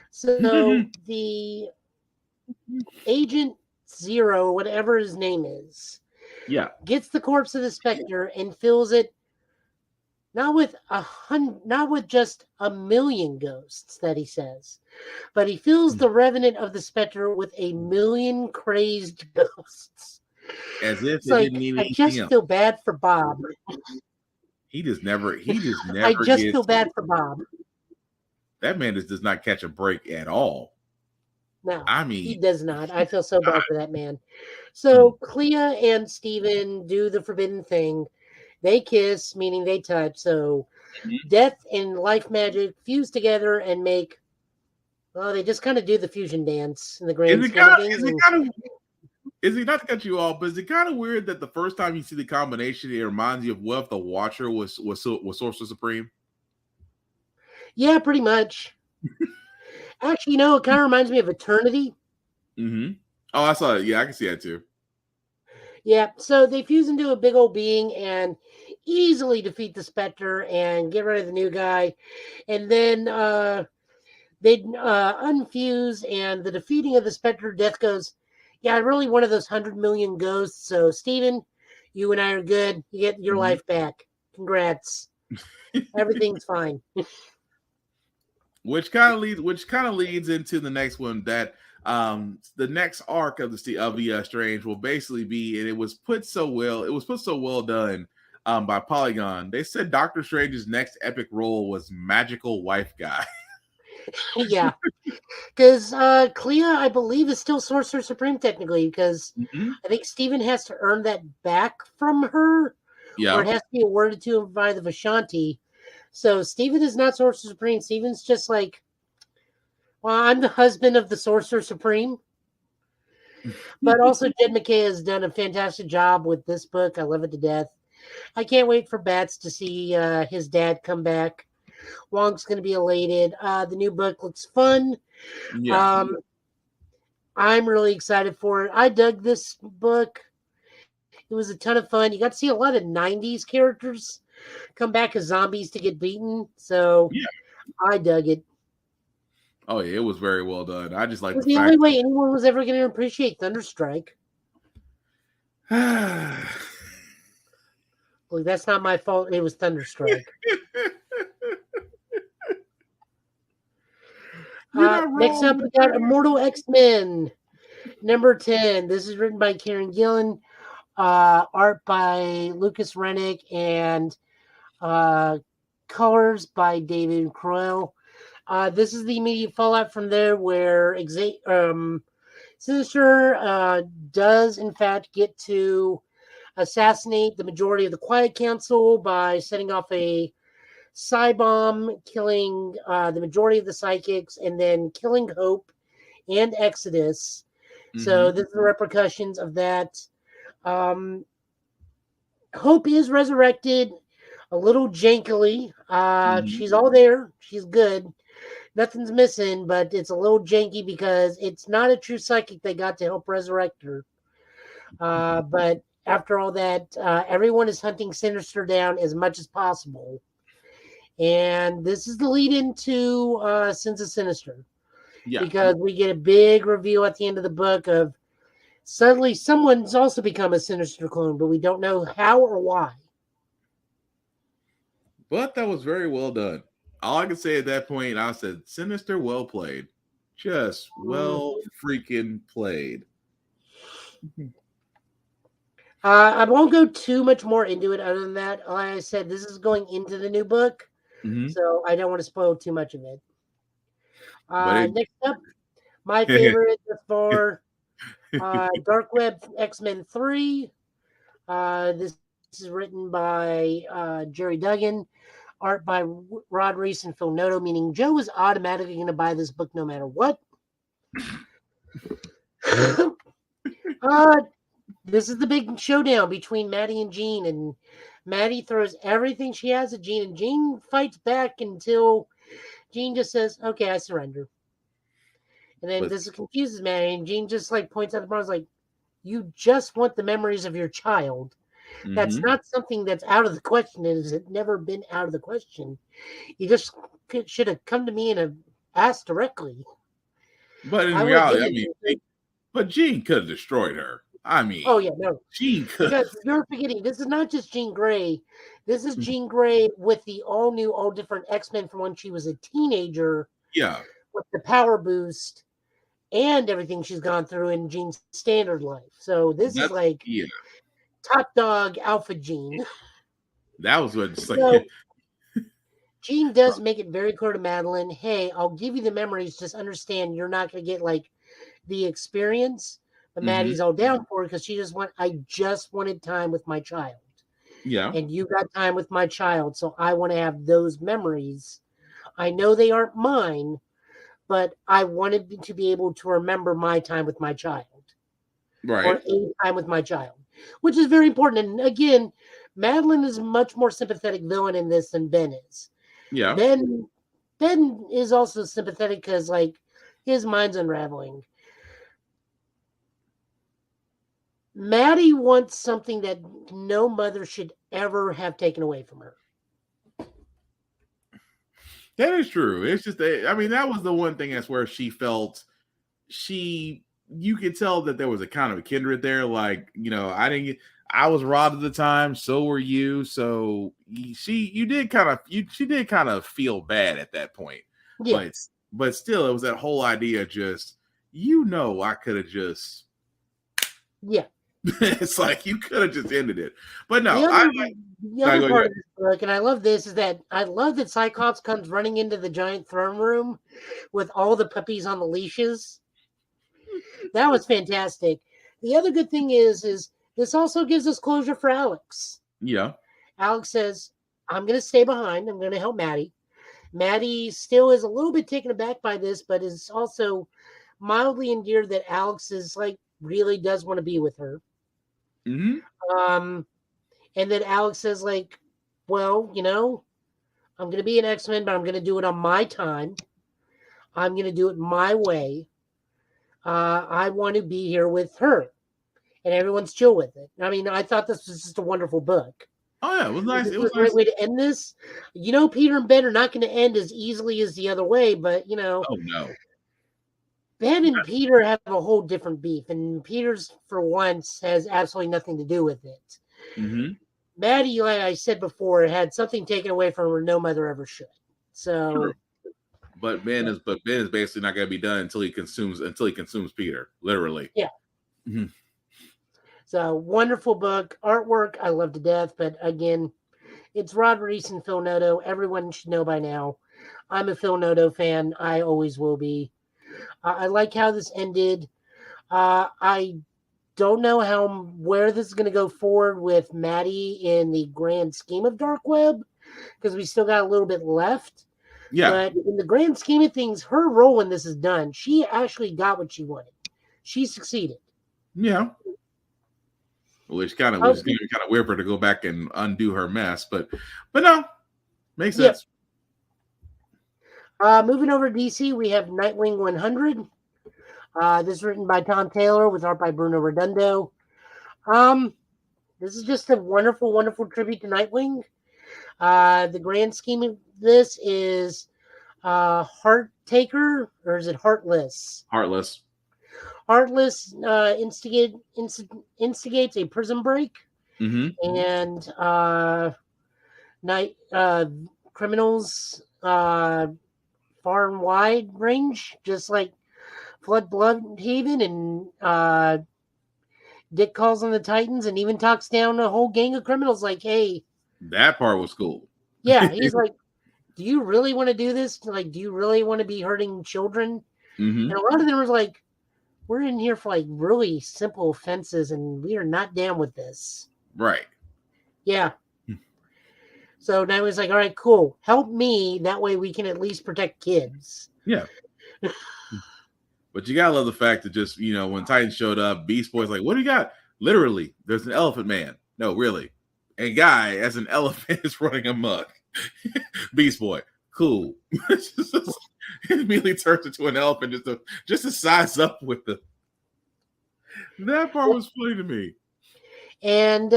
So the Agent Zero, whatever his name is, gets the corpse of the Spectre and fills it not with just 1,000,000 ghosts that he says, but he fills the revenant of the Spectre with 1,000,000 crazed ghosts. As if it's like, didn't mean I just feel bad for Bob. He just never. I just feel bad for Bob. That man does not catch a break at all. No, I mean, he does not. I feel so bad for that man. So Clea and Steven do the forbidden thing. They kiss, meaning they touch. So death and life magic fuse together and make. Well, they just kind of do the fusion dance in the grand scheme of things. Is it not to cut you off? But is it kind of weird that the first time you see the combination, it reminds you of what if the Watcher was Sorcerer Supreme? Yeah, pretty much. Actually, it kind of reminds me of Eternity. Mm-hmm. Oh, I saw it. Yeah, I can see that too. Yeah, so they fuse into a big old being and easily defeat the Spectre and get rid of the new guy. And then they unfuse, and the defeating of the Spectre, Death goes, yeah, I really wanted those 100,000,000 ghosts. So, Steven, You and I are good. You get your life back. Congrats. Everything's fine. Which kind of leads into the next one, that the next arc of the Strange will basically be, and it was put so well done by Polygon. They said Doctor Strange's next epic role was magical wife guy. Yeah, because Clea, I believe, is still Sorcerer Supreme technically, because I think Steven has to earn that back from her, or it has to be awarded to him by the Vishanti. So Steven is not Sorcerer Supreme. Steven's just like, well, I'm the husband of the Sorcerer Supreme. But also, Jed McKay has done a fantastic job with this book. I love it to death. I can't wait for Bats to see his dad come back. Wong's going to be elated. The new book looks fun. Yeah. I'm really excited for it. I dug this book. It was a ton of fun. You got to see a lot of 90s characters come back as zombies to get beaten. So I dug it. Oh yeah, it was very well done. I just like It was the only way anyone was ever going to appreciate Thunderstrike. Well, that's not my fault. It was Thunderstrike. Next up, we got Immortal X-Men, number 10. This is written by Kieran Gillen, art by Lucas Rennick, and colors by David Crowell. This is the immediate fallout from there, where Sinister does, in fact, get to assassinate the majority of the Quiet Council by setting off a psi bomb, killing the majority of the psychics, and then killing Hope and Exodus. So this is the repercussions of that. Hope is resurrected a little jankily. She's all there. She's good. Nothing's missing, but it's a little janky because it's not a true psychic they got to help resurrect her. But after all that, everyone is hunting Sinister down as much as possible. And this is the lead into Sins of Sinister. Yeah. Because we get a big reveal at the end of the book of suddenly someone's also become a Sinister clone, but we don't know how or why. But that was very well done. All I can say at that point, I said, Sinister, well played. Just well freaking played. I won't go too much more into it other than that. Like I said, this is going into the new book, so I don't want to spoil too much of it. Next up, my favorite for Dark Web X-Men 3. This is written by Jerry Duggan, art by Rod Reese and Phil Noto, meaning Joe is automatically going to buy this book no matter what. This is the big showdown between Maddie and Jean, and Maddie throws everything she has at Jean, and Jean fights back until Jean just says, okay, I surrender. And then this confuses Maddie, and Jean just like points out the bars like, you just want the memories of your child. That's not something that's out of the question. It has never been out of the question. You just should have come to me and have asked directly. But in reality, but Jean could have destroyed her. I mean, oh yeah, no, Jean could. Because you're forgetting, this is not just Jean Grey. This is Jean Grey with the all new, all different X-Men from when she was a teenager. Yeah, with the power boost and everything she's gone through in Jean's standard life. So this is like top dog alpha Jean. That was what it's like. So, Jean does make it very clear to Madeline, hey, I'll give you the memories, just understand you're not going to get like the experience. But Maddie's all down for it because I just wanted time with my child. Yeah. And you got time with my child, so I want to have those memories. I know they aren't mine, but I wanted to be able to remember my time with my child. Right. Or a time with my child, which is very important. And again, Madeline is a much more sympathetic villain in this than Ben is. Yeah. Ben is also sympathetic because like his mind's unraveling. Maddie wants something that no mother should ever have taken away from her. That is true. It's just, I mean, that was the one thing that's where she felt you could tell that there was a kind of a kindred there. Like, you know, I I was Rod at the time, so were you. So she did kind of feel bad at that point. Yes. But still, it was that whole idea. Just I could have just. Yeah. It's like you could have just ended it, but no. The other part of this book, and I love this, is that I love that Cyclops comes running into the giant throne room with all the puppies on the leashes. That was fantastic. The other good thing is this also gives us closure for Alex. Yeah. Alex says, I'm going to stay behind. I'm going to help Maddie. Maddie still is a little bit taken aback by this, but is also mildly endeared that Alex is like really does want to be with her. Mm-hmm. And then Alex says, like, well, I'm going to be an X-Men, but I'm going to do it on my time. I'm going to do it my way. I want to be here with her. And everyone's chill with it. I mean, I thought this was just a wonderful book. Oh, yeah, it was nice. It was a great way to end this. Peter and Ben are not going to end as easily as the other way, but, Oh, no. Ben and Peter have a whole different beef, and Peter's, for once, has absolutely nothing to do with it. Mm-hmm. Maddie, like I said before, had something taken away from her no mother ever should. So, true. But Ben is basically not going to be done until he consumes Peter, literally. Yeah. Mm-hmm. So wonderful book, artwork I love to death. But again, it's Rod Reese and Phil Noto. Everyone should know by now. I'm a Phil Noto fan. I always will be. I like how this ended. I don't know where this is going to go forward with Maddie in the grand scheme of Dark Web, because we still got a little bit left. Yeah. But in the grand scheme of things, her role in this is done. She actually got what she wanted. She succeeded. Yeah. Which kind of was kind of weird for her to go back and undo her mess, but no, makes sense. Moving over to DC, we have Nightwing 100. This is written by Tom Taylor with art by Bruno Redondo. This is just a wonderful, wonderful tribute to Nightwing. The grand scheme of this is Heart Taker, or is it Heartless? Heartless. Heartless instigates a prison break, and criminals far and wide range, just like Bloodhaven, and Dick calls on the Titans and even talks down a whole gang of criminals like, hey. That part was cool. Yeah, he's like, do you really want to do this? Like, do you really want to be hurting children? Mm-hmm. And a lot of them were like, we're in here for like really simple offenses and we are not down with this. Right. Yeah. So now he's like, all right, cool. Help me. That way we can at least protect kids. Yeah. But you gotta love the fact that just, when Titans showed up, Beast Boy's like, what do you got? Literally, there's an elephant man. No, really. A guy as an elephant is running amok. Beast Boy. Cool. He immediately turns into an elephant just to size up with the. That part was funny to me. And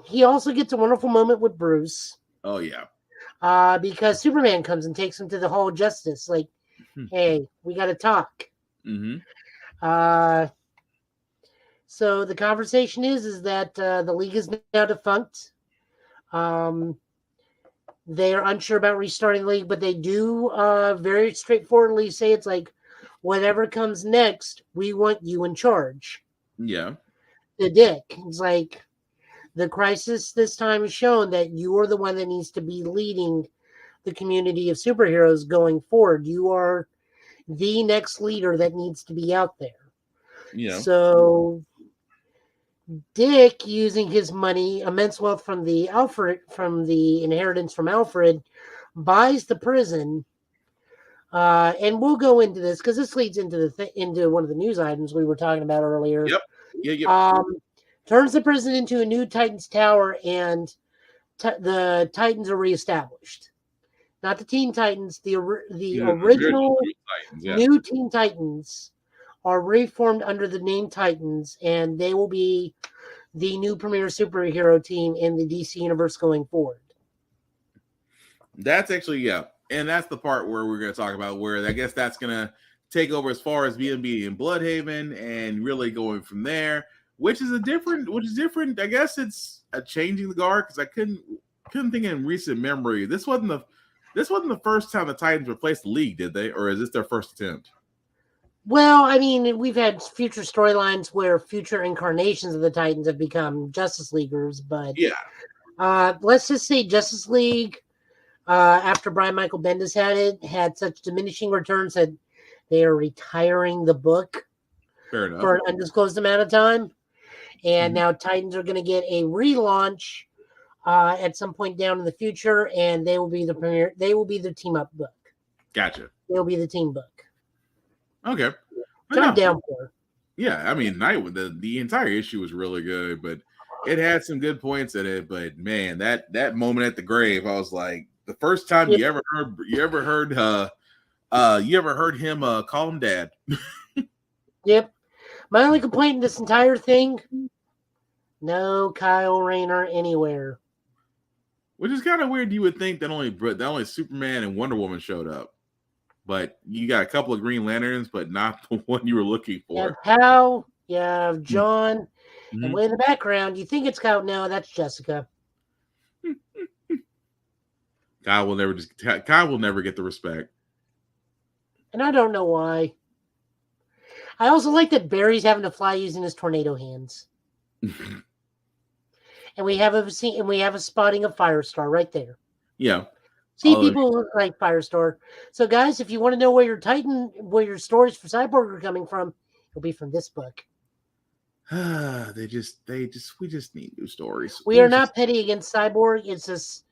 he also gets a wonderful moment with Bruce. Oh, yeah. Because Superman comes and takes him to the Hall of Justice. Like, hey, we got to talk. Mm-hmm. So the conversation is that the League is now defunct. They are unsure about restarting the League, but they do very straightforwardly say it's like, whatever comes next, we want you in charge. Yeah. The Dick. It's like, the crisis this time has shown that you are the one that needs to be leading the community of superheroes going forward. You are the next leader that needs to be out there. Yeah. So Dick, using his money, immense wealth from the inheritance from Alfred, buys the prison. And we'll go into this because this leads into into one of the news items we were talking about earlier. Yep. Yeah. Turns the prison into a new Titans Tower, and the Titans are reestablished. Not the Teen Titans, the original Titans, yeah. new Teen Titans are reformed under the name Titans, and they will be the new premier superhero team in the DC universe going forward. That's actually, yeah. And that's the part where we're going to talk about where I guess that's going to take over as far as B&B in Bloodhaven and really going from there. which is different. I guess it's a changing the guard because I couldn't think in recent memory. This wasn't the first time the Titans replaced the League, did they? Or is this their first attempt? Well, I mean, we've had future storylines where future incarnations of the Titans have become Justice Leaguers, but let's just say Justice League, after Brian Michael Bendis had such diminishing returns that they are retiring the book Fair enough. for an undisclosed amount of time. And now Titans are going to get a relaunch at some point down in the future, and they will be the team up book. Gotcha. They'll be the team book. Okay. Which I'm down for. Yeah, I mean, the entire issue was really good, but it had some good points in it. But man, that moment at the grave, I was like, the first time you ever heard him call him dad. Yep. My only complaint in this entire thing, no Kyle Rayner anywhere. Which is kind of weird. You would think that only Superman and Wonder Woman showed up. But you got a couple of Green Lanterns, but not the one you were looking for. You have Hal, you have John, and way in the background, you think it's Kyle. No, that's Jessica. Kyle will never get the respect. And I don't know why. I also like that Barry's having to fly using his tornado hands. And we have a spotting of Firestar right there. Yeah. See, people look like Firestar. So, guys, if you want to know where your stories for Cyborg are coming from, it'll be from this book. we just need new stories. We are not petty against Cyborg. It's just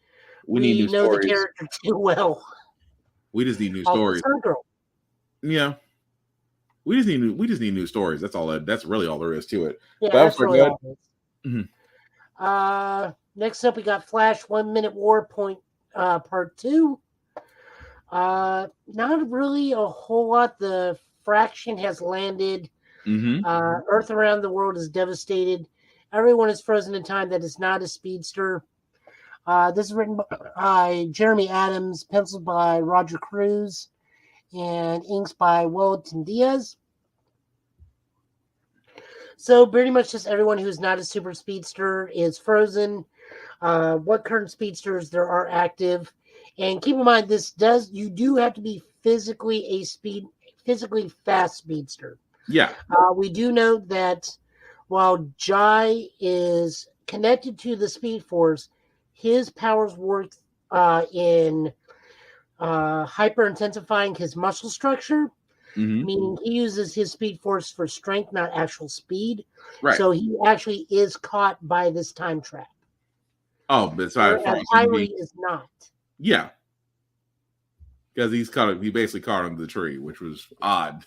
we know the character too well. We just need new stories. Yeah. We just need new stories. That's all. That's really all there is to it. Yeah, that's really all it is. Next up, we got Flash 1 Minute War Part 2. Not really a whole lot. The fraction has landed. Earth around the world is devastated. Everyone is frozen in time that is not a speedster. This is written by Jeremy Adams, penciled by Roger Cruz, and inks by Wellington Diaz. So pretty much just everyone who's not a super speedster is frozen. What current speedsters there are active, and keep in mind you do have to be physically fast speedster. Yeah. We do note that while Jai is connected to the Speed Force, his powers work in hyper intensifying his muscle structure, meaning he uses his Speed Force for strength, not actual speed. Right. So he actually is caught by this time trap. Oh, but sorry, Kyrie is not. Yeah. Because he basically caught him to the tree, which was odd.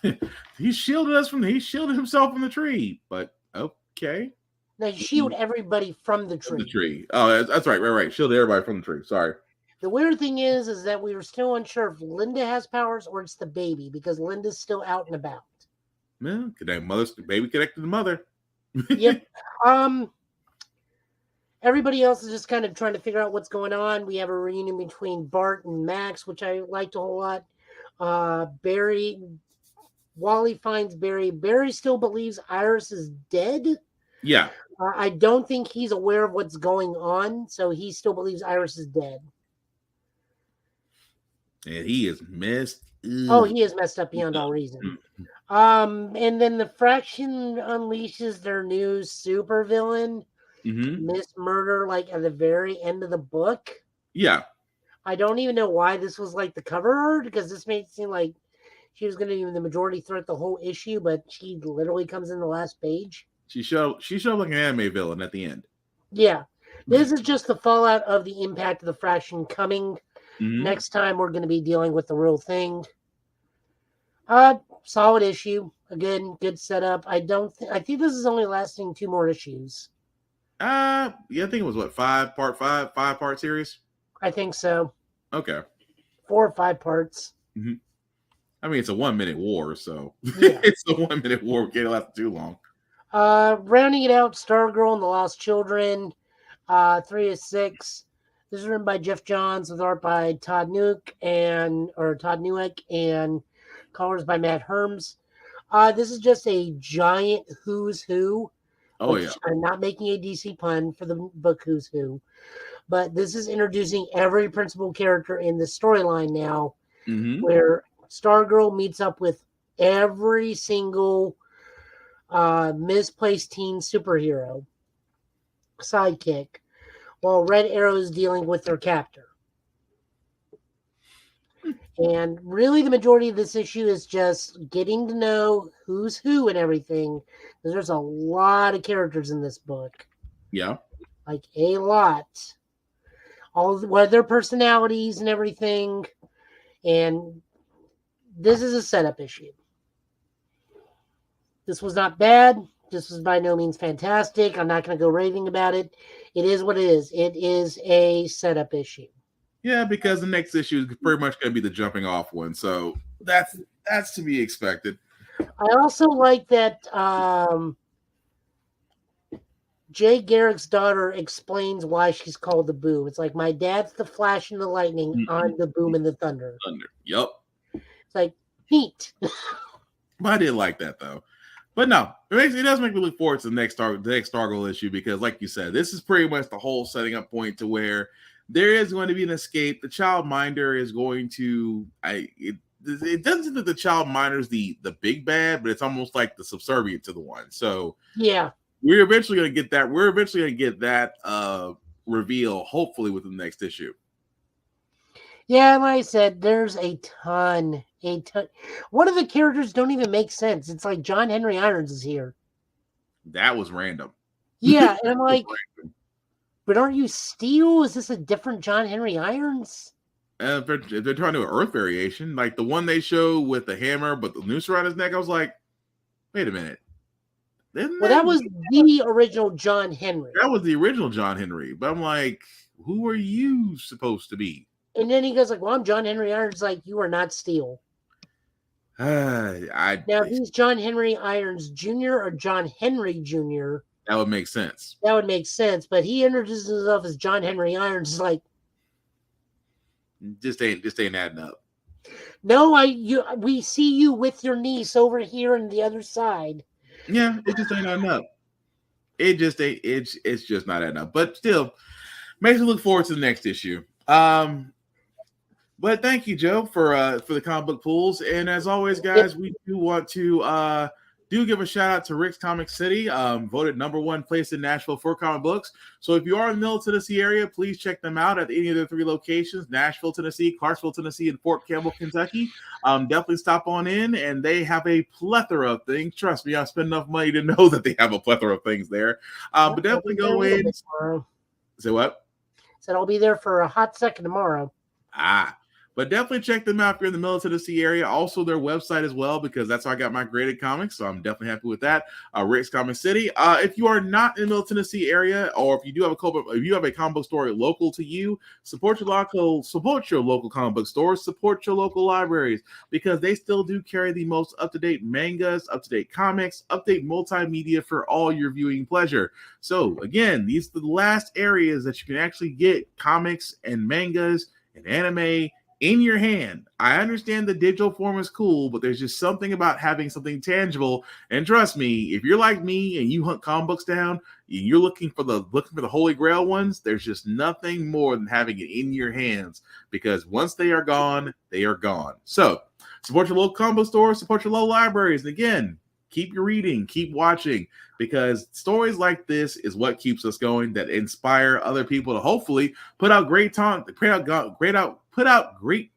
he shielded himself from the tree, but okay. Now shield everybody from the tree. The tree. Oh, that's right. Right. Shielded everybody from the tree. Sorry. The weird thing is that we were still unsure if Linda has powers or it's the baby, because Linda's still out and about. Man, baby connected to the mother. Yep. Everybody else is just kind of trying to figure out what's going on. We have a reunion between Bart and Max, which I liked a whole lot. Wally finds Barry. Barry still believes Iris is dead. Yeah. I don't think he's aware of what's going on, so he still believes Iris is dead. And he is messed up. Oh, he is messed up beyond all reason. And then the Fraction unleashes their new supervillain, Miss Murder, like at the very end of the book. Yeah. I don't even know why this was like the cover art, because this made it seem like she was going to be the majority threat the whole issue, but she literally comes in the last page. She showed like an anime villain at the end. Yeah. This is just the fallout of the impact of the Fraction coming. Next time we're going to be dealing with the real thing. Solid issue. Again, good setup. I think this is only lasting 2 more issues. Yeah, I think it was what, 5-part series? I think so. Okay. 4 or 5 parts. I mean, it's a 1 minute war, so it's a 1 minute war. We can't last too long. Rounding it out, Stargirl and the Lost Children, 3 of 6. This is written by Jeff Johns with art by Todd Newek and colors by Matt Herms. This is just a giant who's who Oh, which yeah. I'm not making a DC pun for the book Who's Who, but this is introducing every principal character in the storyline now, where Stargirl meets up with every single misplaced teen superhero sidekick, while Red Arrow is dealing with their captor. And really, the majority of this issue is just getting to know who's who and everything. Because there's a lot of characters in this book. Yeah. Like, a lot. What their personalities and everything. And this is a setup issue. This was not bad. This was by no means fantastic. I'm not going to go raving about it. It is what it is. It is a setup issue. Yeah, because the next issue is pretty much going to be the jumping off one. So that's to be expected. I also like that Jay Garrick's daughter explains why she's called the Boom. It's like, my dad's the Flash and the Lightning. I'm the Boom and the Thunder. Yep. It's like, neat. But I did like that, though. But no, it does make me look forward to the next Stargirl issue because, like you said, this is pretty much the whole setting up point to where there is going to be an escape. The child minder is going to. It doesn't seem that the child minder is the big bad, but it's almost like the subservient to the one. So yeah, we're eventually going to get that. We're eventually going to get that reveal, hopefully, within the next issue. Yeah, like I said, there's a ton. One of the characters don't even make sense. It's like John Henry Irons is here. That was random. Yeah, and I'm like, but aren't you Steel? Is this a different John Henry Irons? If they're trying to do an Earth variation, like the one they show with the hammer, but the noose around his neck, I was like, wait a minute. That was the original John Henry. That was the original John Henry. But I'm like, who are you supposed to be? And then he goes like, well, I'm John Henry Irons. Like, you are not Steel. Now, if he's John Henry Irons Jr. or John Henry Jr., that would make sense. That would make sense. But he introduces himself as John Henry Irons. It's like, just ain't adding up. No, we see you with your niece over here on the other side. Yeah, it just ain't adding up. It just ain't. It's just not adding up. But still, makes me look forward to the next issue. But thank you, Joe, for the comic book pools. And as always, guys, we do want to give a shout out to Rick's Comic City, voted #1 place in Nashville for comic books. So if you are in the Middle Tennessee area, please check them out at any of their 3 locations: Nashville, Tennessee, Clarksville, Tennessee, and Fort Campbell, Kentucky. Definitely stop on in, and they have a plethora of things. Trust me, I spent enough money to know that they have a plethora of things there. But definitely go in. Say what? Said I'll be there for a hot second tomorrow. But definitely check them out if you're in the Middle Tennessee area. Also, their website as well, because that's how I got my graded comics. So I'm definitely happy with that. Rick's Comic City. If you are not in the Middle Tennessee area, or if you have a comic book store local to you, support your local comic book stores, support your local libraries, because they still do carry the most up-to-date mangas, up-to-date comics, up-to-date multimedia for all your viewing pleasure. So again, these are the last areas that you can actually get comics and mangas and anime in your hand. I understand the digital form is cool, but there's just something about having something tangible. And trust me, if you're like me and you hunt comic books down, and you're looking for the holy grail ones, there's just nothing more than having it in your hands, because once they are gone, they are gone. So support your local comic book stores, support your local libraries, and again, keep your reading, keep watching, because stories like this is what keeps us going, that inspire other people to hopefully put out great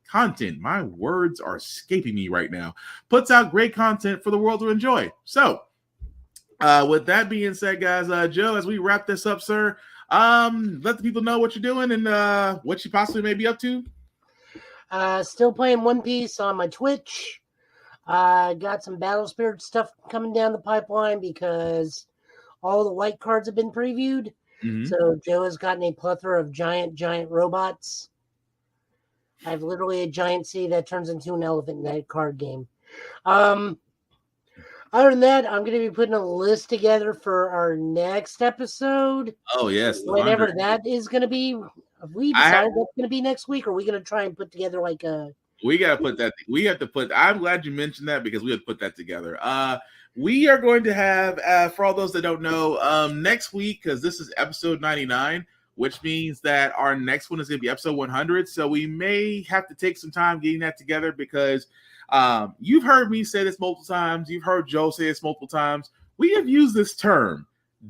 content. My words are escaping me right now. Puts out great content for the world to enjoy. So, with that being said, guys, Joe, as we wrap this up, sir, let the people know what you're doing and what you possibly may be up to. Still playing One Piece on my Twitch. Got some Battle Spirit stuff coming down the pipeline because all the white cards have been previewed. Mm-hmm. So Joe has gotten a plethora of giant robots. I have literally a giant city that turns into an elephant in that card game. Other than that, I'm going to be putting a list together for our next episode. Oh, yes. Whenever that is going to be. Have we decided that's going to be next week, or are we going to try and put together like a We got to put that. We have to put. I'm glad you mentioned that because we have to put that together. We are going to have, for all those that don't know, next week, because this is episode 99, which means that our next one is going to be episode 100. So we may have to take some time getting that together because you've heard me say this multiple times. You've heard Joe say this multiple times. We have used this term,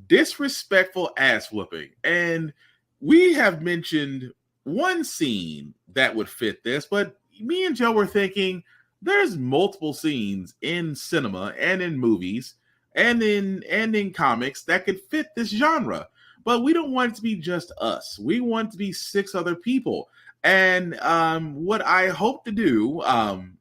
disrespectful ass whooping. And we have mentioned one scene that would fit this, but me and Joe were thinking there's multiple scenes in cinema and in movies and in comics that could fit this genre, but we don't want it to be just us. We want it to be 6 other people. And what I hope to do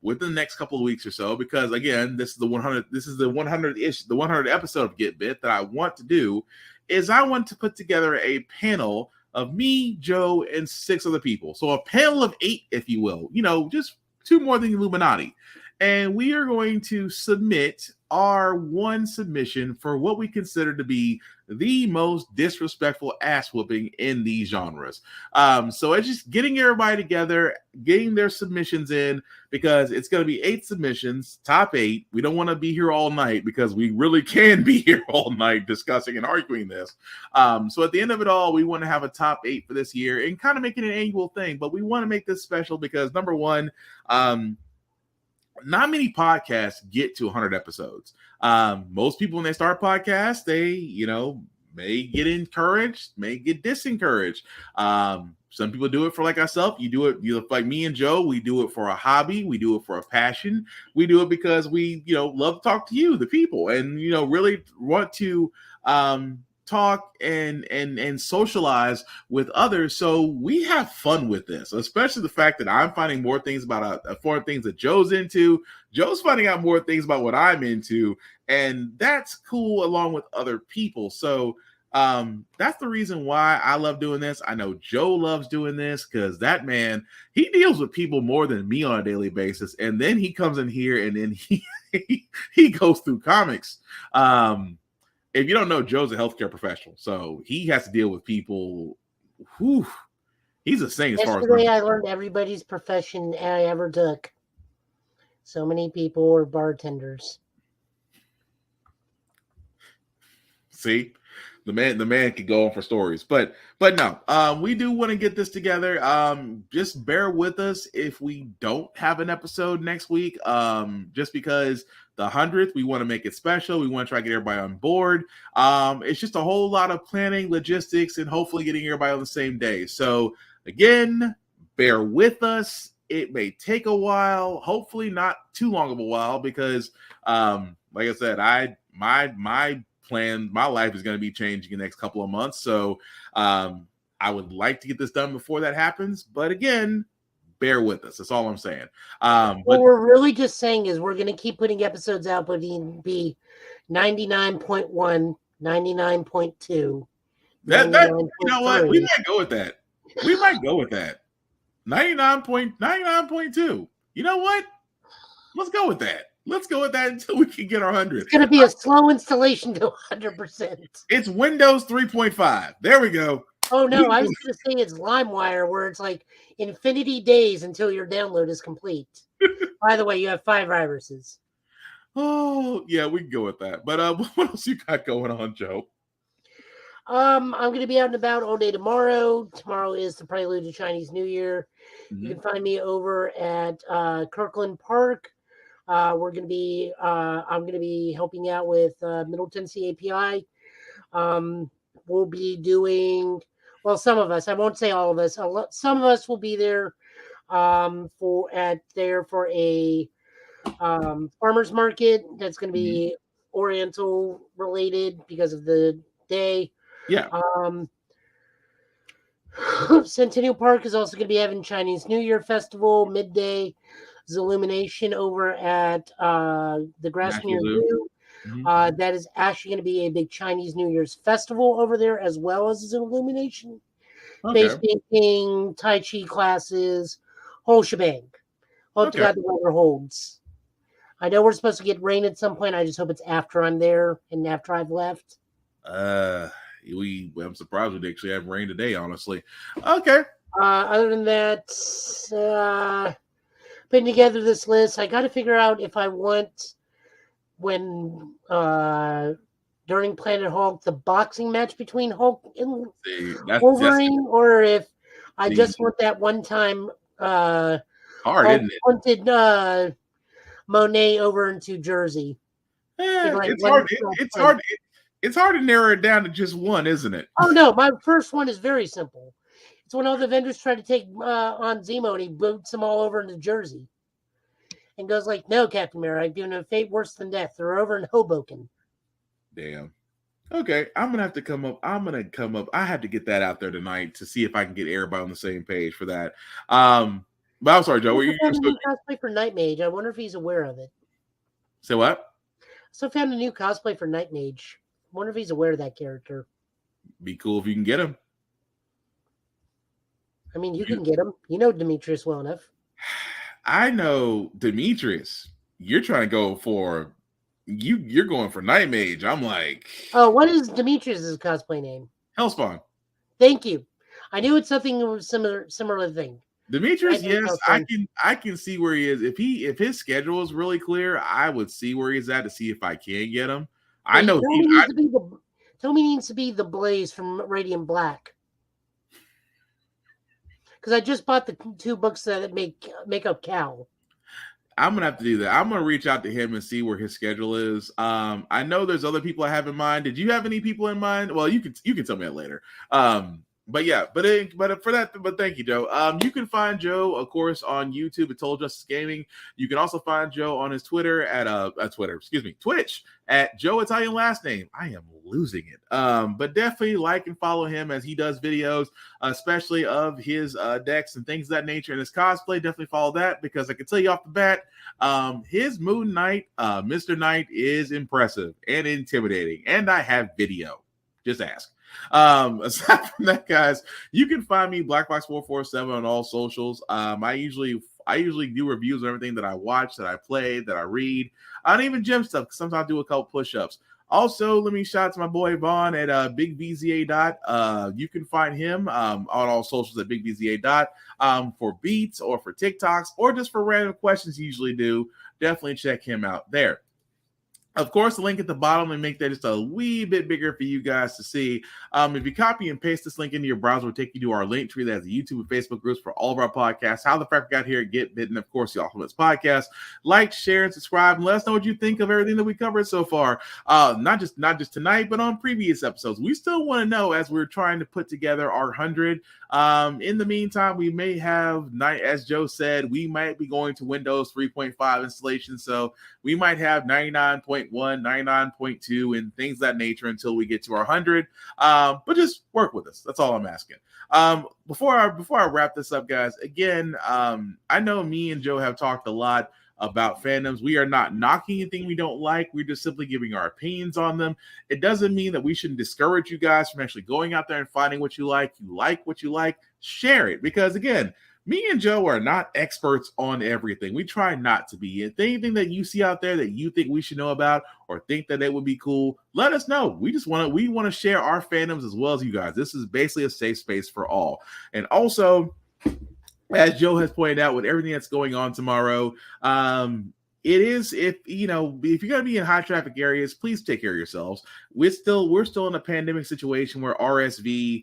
within the next couple of weeks or so, because again, this is the 100 episode of Get Bit that I want to do, is I want to put together a panel of me, Joe, and 6 other people. So a panel of 8, if you will, just 2 more than the Illuminati. And we are going to submit our one submission for what we consider to be the most disrespectful ass whooping in these genres. So it's just getting everybody together, getting their submissions in, because it's going to be 8 submissions, top 8. We don't want to be here all night because we really can be here all night discussing and arguing this. So at the end of it all, we want to have a top 8 for this year and kind of make it an annual thing. But we want to make this special because, number one, not many podcasts get to 100 episodes. Most people, when they start podcasts, they, may get encouraged, may get disencouraged. Some people do it for like ourselves. You like me and Joe, we do it for a hobby. We do it for a passion. We do it because we, love to talk to you, the people, and, really want to, talk and socialize with others. So we have fun with this, especially the fact that I'm finding more things about foreign things that Joe's into. Joe's finding out more things about what I'm into, and that's cool along with other people. So that's the reason why I love doing this. I know Joe loves doing this because that man, he deals with people more than me on a daily basis, and then he comes in here and then he goes through comics. If you don't know, Joe's a healthcare professional, so he has to deal with people. Whew, he's a saint as far as yesterday I learned everybody's profession I ever took. So many people are bartenders. See, the man could go on for stories, but no, we do want to get this together. Just bear with us if we don't have an episode next week. Just because the 100th, we want to make it special. We want to try to get everybody on board. It's just a whole lot of planning, logistics, and hopefully getting everybody on the same day. So again, bear with us. It may take a while, hopefully not too long of a while, because like I said, my plan, my life is going to be changing in the next couple of months. So I would like to get this done before that happens. But again, bear with us. That's all I'm saying. What we're really just saying is we're going to keep putting episodes out, but it'll be 99.1, 99.2. You know what? We might go with that. 99.2. You know what? Let's go with that. Let's go with that until we can get our 100. It's going to be a slow installation to 100%. It's Windows 3.5. There we go. Oh, no. I was going to say it's LimeWire, where it's like infinity days until your download is complete. By the way, you have 5 viruses. Oh, yeah, we can go with that. But what else you got going on, Joe? I'm going to be out and about all day tomorrow. Tomorrow is the prelude to Chinese New Year. Mm-hmm. You can find me over at Kirkland Park. I'm going to be helping out with Middle Tennessee API. We'll be doing, well, some of us, I won't say all of us, some of us will be there for a farmer's market that's going to be Oriental related because of the day. Yeah. Centennial Park is also going to be having Chinese New Year Festival midday. Illumination over at the Grassmere Zoo. Mm-hmm. That is actually going to be a big Chinese New Year's festival over there, as well as an illumination. Okay. Face painting, Tai Chi classes, whole shebang. Hope to God the weather holds. I know we're supposed to get rain at some point. I just hope it's after I'm there and after I've left. I'm surprised we actually have rain today, honestly. Okay. Other than that, putting together this list. I got to figure out if I want during Planet Hulk the boxing match between Hulk and Wolverine, or if I just want that one time hard, Hulk isn't it? punted Monet over into Jersey. It's hard. It's hard to narrow it down to just one, isn't it? Oh no, my first one is very simple. It's when all the vendors try to take on Zemo and he boots them all over into Jersey. And goes like, "No, Captain America, I've given a fate worse than death. They're over in Hoboken." Damn. Okay, I'm gonna have to come up. I have to get that out there tonight to see if I can get everybody on the same page for that. But I'm sorry, Joe. I found a new cosplay for Night Mage. I wonder if he's aware of it. Say what? So I found a new cosplay for Night Mage. I wonder if he's aware of that character. Be cool if you can get him. I mean, you can get him. You know Demetrius well enough. I know Demetrius. You're trying to go for you're going for Night Mage. I'm like, oh, what is Demetrius's cosplay name? Hellspawn. Thank you. I knew it's something similar thing. Demetrius, yes, I can see where he is. If his schedule is really clear, I would see where he's at to see if I can get him. I know Tommy needs to be the Blaze from Radiant Black. Because I just bought the 2 books that make up Cal. I'm gonna have to do that. I'm gonna reach out to him and see where his schedule is. I know there's other people I have in mind. Did you have any people in mind? Well, you can tell me that later. But yeah, but thank you, Joe. You can find Joe, of course, on YouTube at Total Justice Gaming. You can also find Joe on his Twitter at Twitch at Joe Italian last name. I am losing it. But definitely like and follow him as he does videos, especially of his decks and things of that nature. And his cosplay, definitely follow that because I can tell you off the bat, his Moon Knight, Mr. Knight is impressive and intimidating. And I have video. Just ask. Aside from that, guys, you can find me BlackBox447 on all socials. I usually do reviews of everything that I watch, that I play, that I read, and even gym stuff. Sometimes I do a couple push-ups. Also, let me shout out to my boy Vaughn at Big BZA Dot. You can find him on all socials at Big BZA Dot for beats or for TikToks or just for random questions. You usually do. Definitely check him out there. Of course, the link at the bottom and make that just a wee bit bigger for you guys to see. If you copy and paste this link into your browser, it'll take you to our link tree that has the YouTube and Facebook groups for all of our podcasts. How the Frack Got Here, Get Bitten, of course, the Ultimates podcast. Like, share, and subscribe, and let us know what you think of everything that we covered so far. Not just tonight, but on previous episodes. We still want to know as we're trying to put together our 100. In the meantime, we may have, as Joe said, we might be going to Windows 3.5 installation, so we might have 99.1, 99.2, and things of that nature until we get to our 100. But just work with us. That's all I'm asking. Before I wrap this up, guys, again, I know me and Joe have talked a lot about fandoms. We are not knocking anything we don't like. We're just simply giving our opinions on them. It doesn't mean that we shouldn't discourage you guys from actually going out there and finding what you like. You like what you like, share it. Because again, me and Joe are not experts on everything. We try not to be. If anything that you see out there that you think we should know about or think that it would be cool, let us know. We want to share our fandoms as well as you guys. This is basically a safe space for all. And also, as Joe has pointed out, with everything that's going on tomorrow, it is, if you're going to be in high traffic areas, please take care of yourselves. We're still in a pandemic situation where RSV,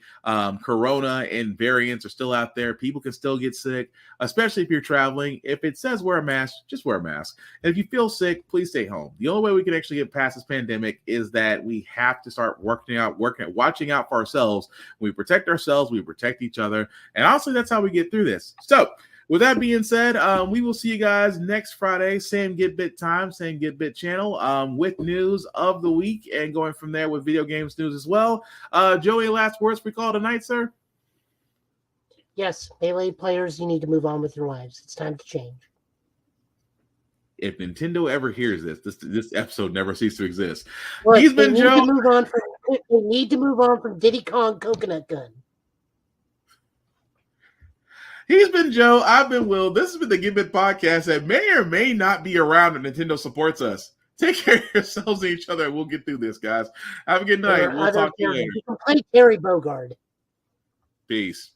Corona, and variants are still out there. People can still get sick, especially if you're traveling. If it says wear a mask, just wear a mask. And if you feel sick, please stay home. The only way we can actually get past this pandemic is that we have to start watching out for ourselves. When we protect ourselves, we protect each other. And honestly, that's how we get through this. So, with that being said, we will see you guys next Friday, same Get Bit time, same Get Bit channel, with news of the week and going from there with video games news as well. Joey, last words we call tonight, sir? Yes, Melee players, you need to move on with your lives. It's time to change. If Nintendo ever hears this episode never ceases to exist. Look, He's been Joe. We need to move on from Diddy Kong Coconut Gun. He's been Joe. I've been Will. This has been the Get Bit podcast that may or may not be around if Nintendo supports us. Take care of yourselves and each other. We'll get through this, guys. Have a good night. We'll talk to you later. You can play Terry Bogard. Peace.